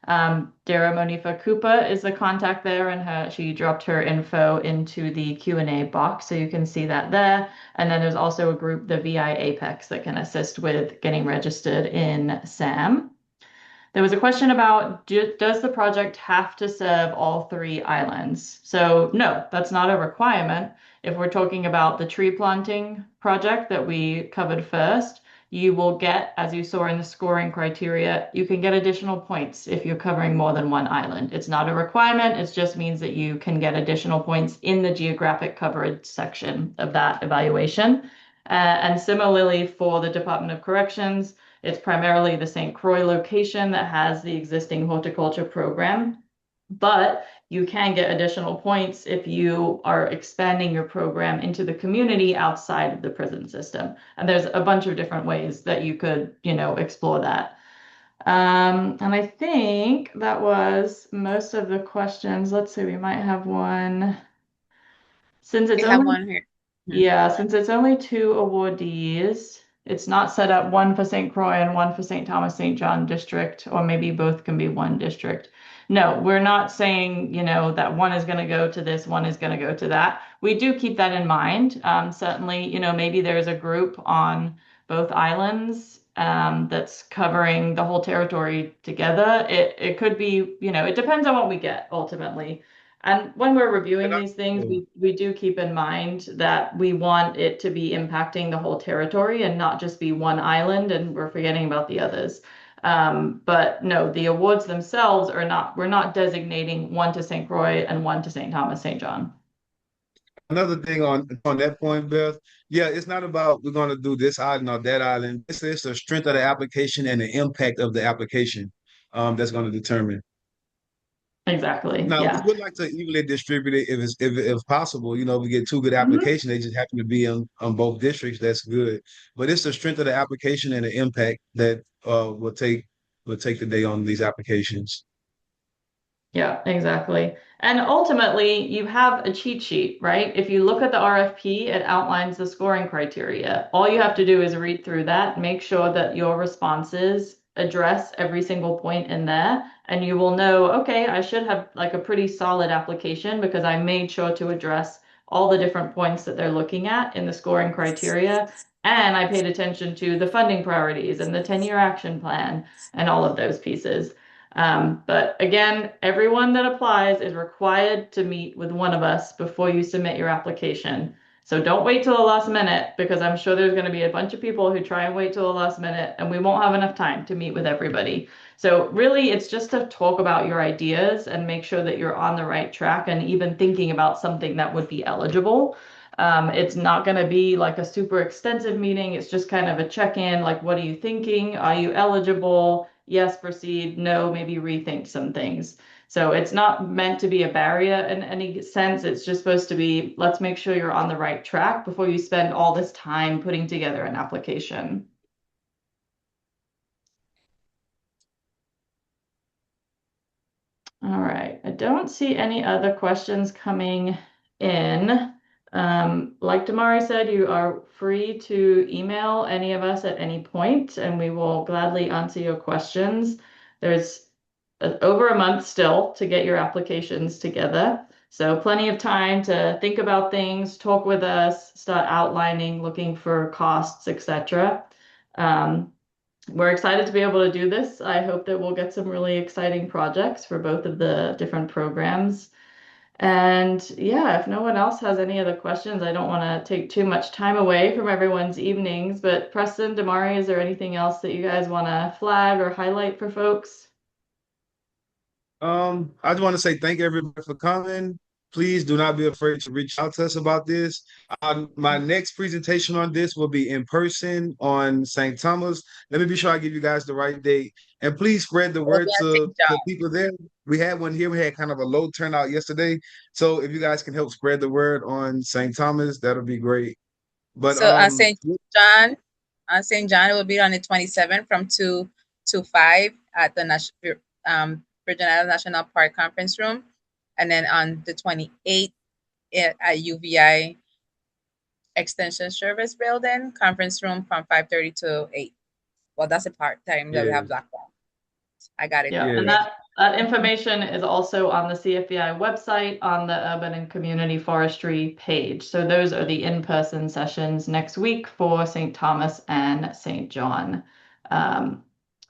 [SPEAKER 1] Dara Monifa Cooper is the contact there, and she dropped her info into the Q&A box, so you can see that there. And then there's also a group, the VI Apex, that can assist with getting registered in SAM. There was a question about does the project have to serve all three islands? So no, that's not a requirement. If we're talking about the tree planting project that we covered first, you will get, as you saw in the scoring criteria, you can get additional points if you're covering more than one island. It's not a requirement, it just means that you can get additional points in the geographic coverage section of that evaluation. And similarly for the Department of Corrections, it's primarily the St. Croix location that has the existing horticulture program, but you can get additional points if you are expanding your program into the community outside of the prison system. And there's a bunch of different ways that you could, explore that. And I think that was most of the questions. Let's see, we might have one. Since
[SPEAKER 3] We
[SPEAKER 1] it's
[SPEAKER 3] have
[SPEAKER 1] only
[SPEAKER 3] one here. Mhm.
[SPEAKER 1] Yeah, since it's only two awardees, it's not set up one for St. Croix and one for St. Thomas St. John district, or maybe both can be one district. No, we're not saying, that one is going to go to this, one is going to go to that. We do keep that in mind. Certainly, maybe there's a group on both islands that's covering the whole territory together. It could be, it depends on what we get ultimately. And when we're reviewing
[SPEAKER 2] And I,
[SPEAKER 1] these things,
[SPEAKER 2] oh,
[SPEAKER 1] we do keep in mind that we want it to be impacting the whole territory and not just be one island and we're forgetting about the others. But no, the awards themselves we're not designating one to St. Croix and one to St. Thomas St. John.
[SPEAKER 2] another thing on that point, Beth. Yeah, it's not about we're going to do this island or that island. It's the strength of the application and the impact of the application that's going to determine.
[SPEAKER 1] Exactly.
[SPEAKER 2] Now, we
[SPEAKER 1] Yeah.
[SPEAKER 2] would like to evenly distribute it if possible. We get two good
[SPEAKER 1] Mhm.
[SPEAKER 2] applications. They just happen to be on both districts. That's good. But it's the strength of the application and the impact that will take the day on these applications.
[SPEAKER 1] Yeah, exactly. And ultimately, you have a cheat sheet, right? If you look at the RFP, it outlines the scoring criteria. All you have to do is read through that, make sure that your responses address every single point in there, and you will know, okay, I should have like a pretty solid application because I made sure to address all the different points that they're looking at in the scoring criteria. And I paid attention to the funding priorities and the 10-year action plan and all of those pieces. But again, everyone that applies is required to meet with one of us before you submit your application. So don't wait till the last minute because I'm sure there's going to be a bunch of people who try and wait till the last minute and we won't have enough time to meet with everybody. So really, it's just to talk about your ideas and make sure that you're on the right track and even thinking about something that would be eligible. It's not going to be like a super extensive meeting. It's just kind of a check-in, like, what are you thinking? Are you eligible? Yes, proceed. No, maybe rethink some things. So it's not meant to be a barrier in any sense. It's just supposed to be, let's make sure you're on the right track before you spend all this time putting together an application. All right. I don't see any other questions coming in. Like Damari said, you are free to email any of us at any point, and we will gladly answer your questions. There's over a month still to get your applications together. So plenty of time to think about things, talk with us, start outlining, looking for costs, etc. We're excited to be able to do this. I hope that we'll get some really exciting projects for both of the different programs. And yeah, if no one else has any other questions, I don't want to take too much time away from everyone's evenings. But Preston, Damari, is there anything else that you guys want to flag or highlight for folks?
[SPEAKER 2] I just want to say thank everybody for coming. Please do not be afraid to reach out to us about this. My next presentation on this will be in person on St. Thomas. Let me be sure I give you guys the right date. And please spread the
[SPEAKER 3] It'll be
[SPEAKER 2] word
[SPEAKER 3] at
[SPEAKER 2] to
[SPEAKER 3] St. John.
[SPEAKER 2] the people there. We had one here. We had kind of a low turnout yesterday. So if you guys can help spread the word on St. Thomas, that'll be great. But
[SPEAKER 3] So John, on St. John, it will be on the 27th from 2 to 5 at the Virgin Islands National Park Conference Room. And then on the 28th at UVI Extension Service Building, Conference Room from 5:30 to 8. Well, that's a part time that we
[SPEAKER 2] yeah,
[SPEAKER 3] have blocked out. I got it
[SPEAKER 1] Yeah, and
[SPEAKER 2] yeah,
[SPEAKER 1] that information is also on the CFBI website on the Urban and Community Forestry page. So those are the in-person sessions next week for St. Thomas and St. John. Um,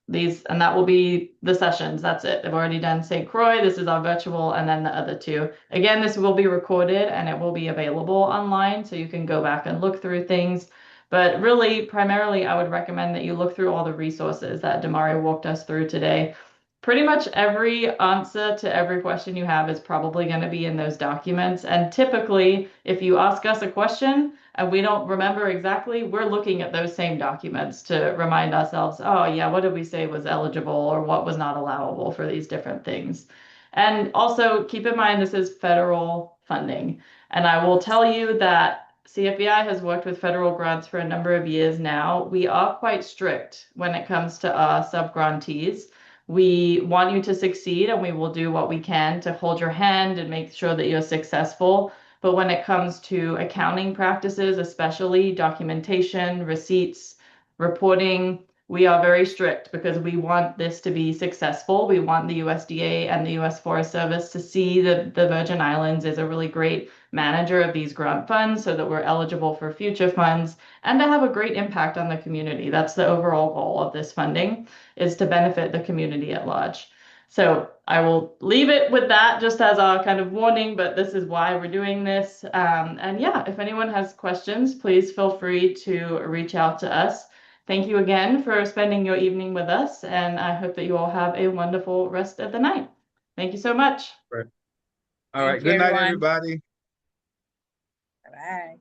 [SPEAKER 1] and that will be the sessions. That's it. They've already done St. Croix. This is our virtual, and then the other two. Again, this will be recorded and it will be available online, so you can go back and look through things. But really, primarily, I would recommend that you look through all the resources that Damari walked us through today. Pretty much every answer to every question you have is probably going to be in those documents. And typically, if you ask us a question and we don't remember exactly, we're looking at those same documents to remind ourselves, oh, yeah, what did we say was eligible or what was not allowable for these different things? And also keep in mind, this is federal funding. And I will tell you that CFBI has worked with federal grants for a number of years now. We are quite strict when it comes to sub-grantees. We want you to succeed and we will do what we can to hold your hand and make sure that you're successful. But when it comes to accounting practices, especially documentation, receipts, reporting, we are very strict because we want this to be successful. We want the USDA and the US Forest Service to see that the Virgin Islands is a really great manager of these grant funds so that we're eligible for future funds and to have a great impact on the community. That's the overall goal of this funding, is to benefit the community at large. So I will leave it with that just as a kind of warning, but this is why we're doing this. And yeah, if anyone has questions, please feel free to reach out to us. Thank you again for spending your evening with us, and I hope that you all have a wonderful rest of the night. Thank you so much.
[SPEAKER 2] right. All right.
[SPEAKER 3] Thank you,
[SPEAKER 2] Good night,
[SPEAKER 3] everyone.
[SPEAKER 2] everybody.
[SPEAKER 3] Bye.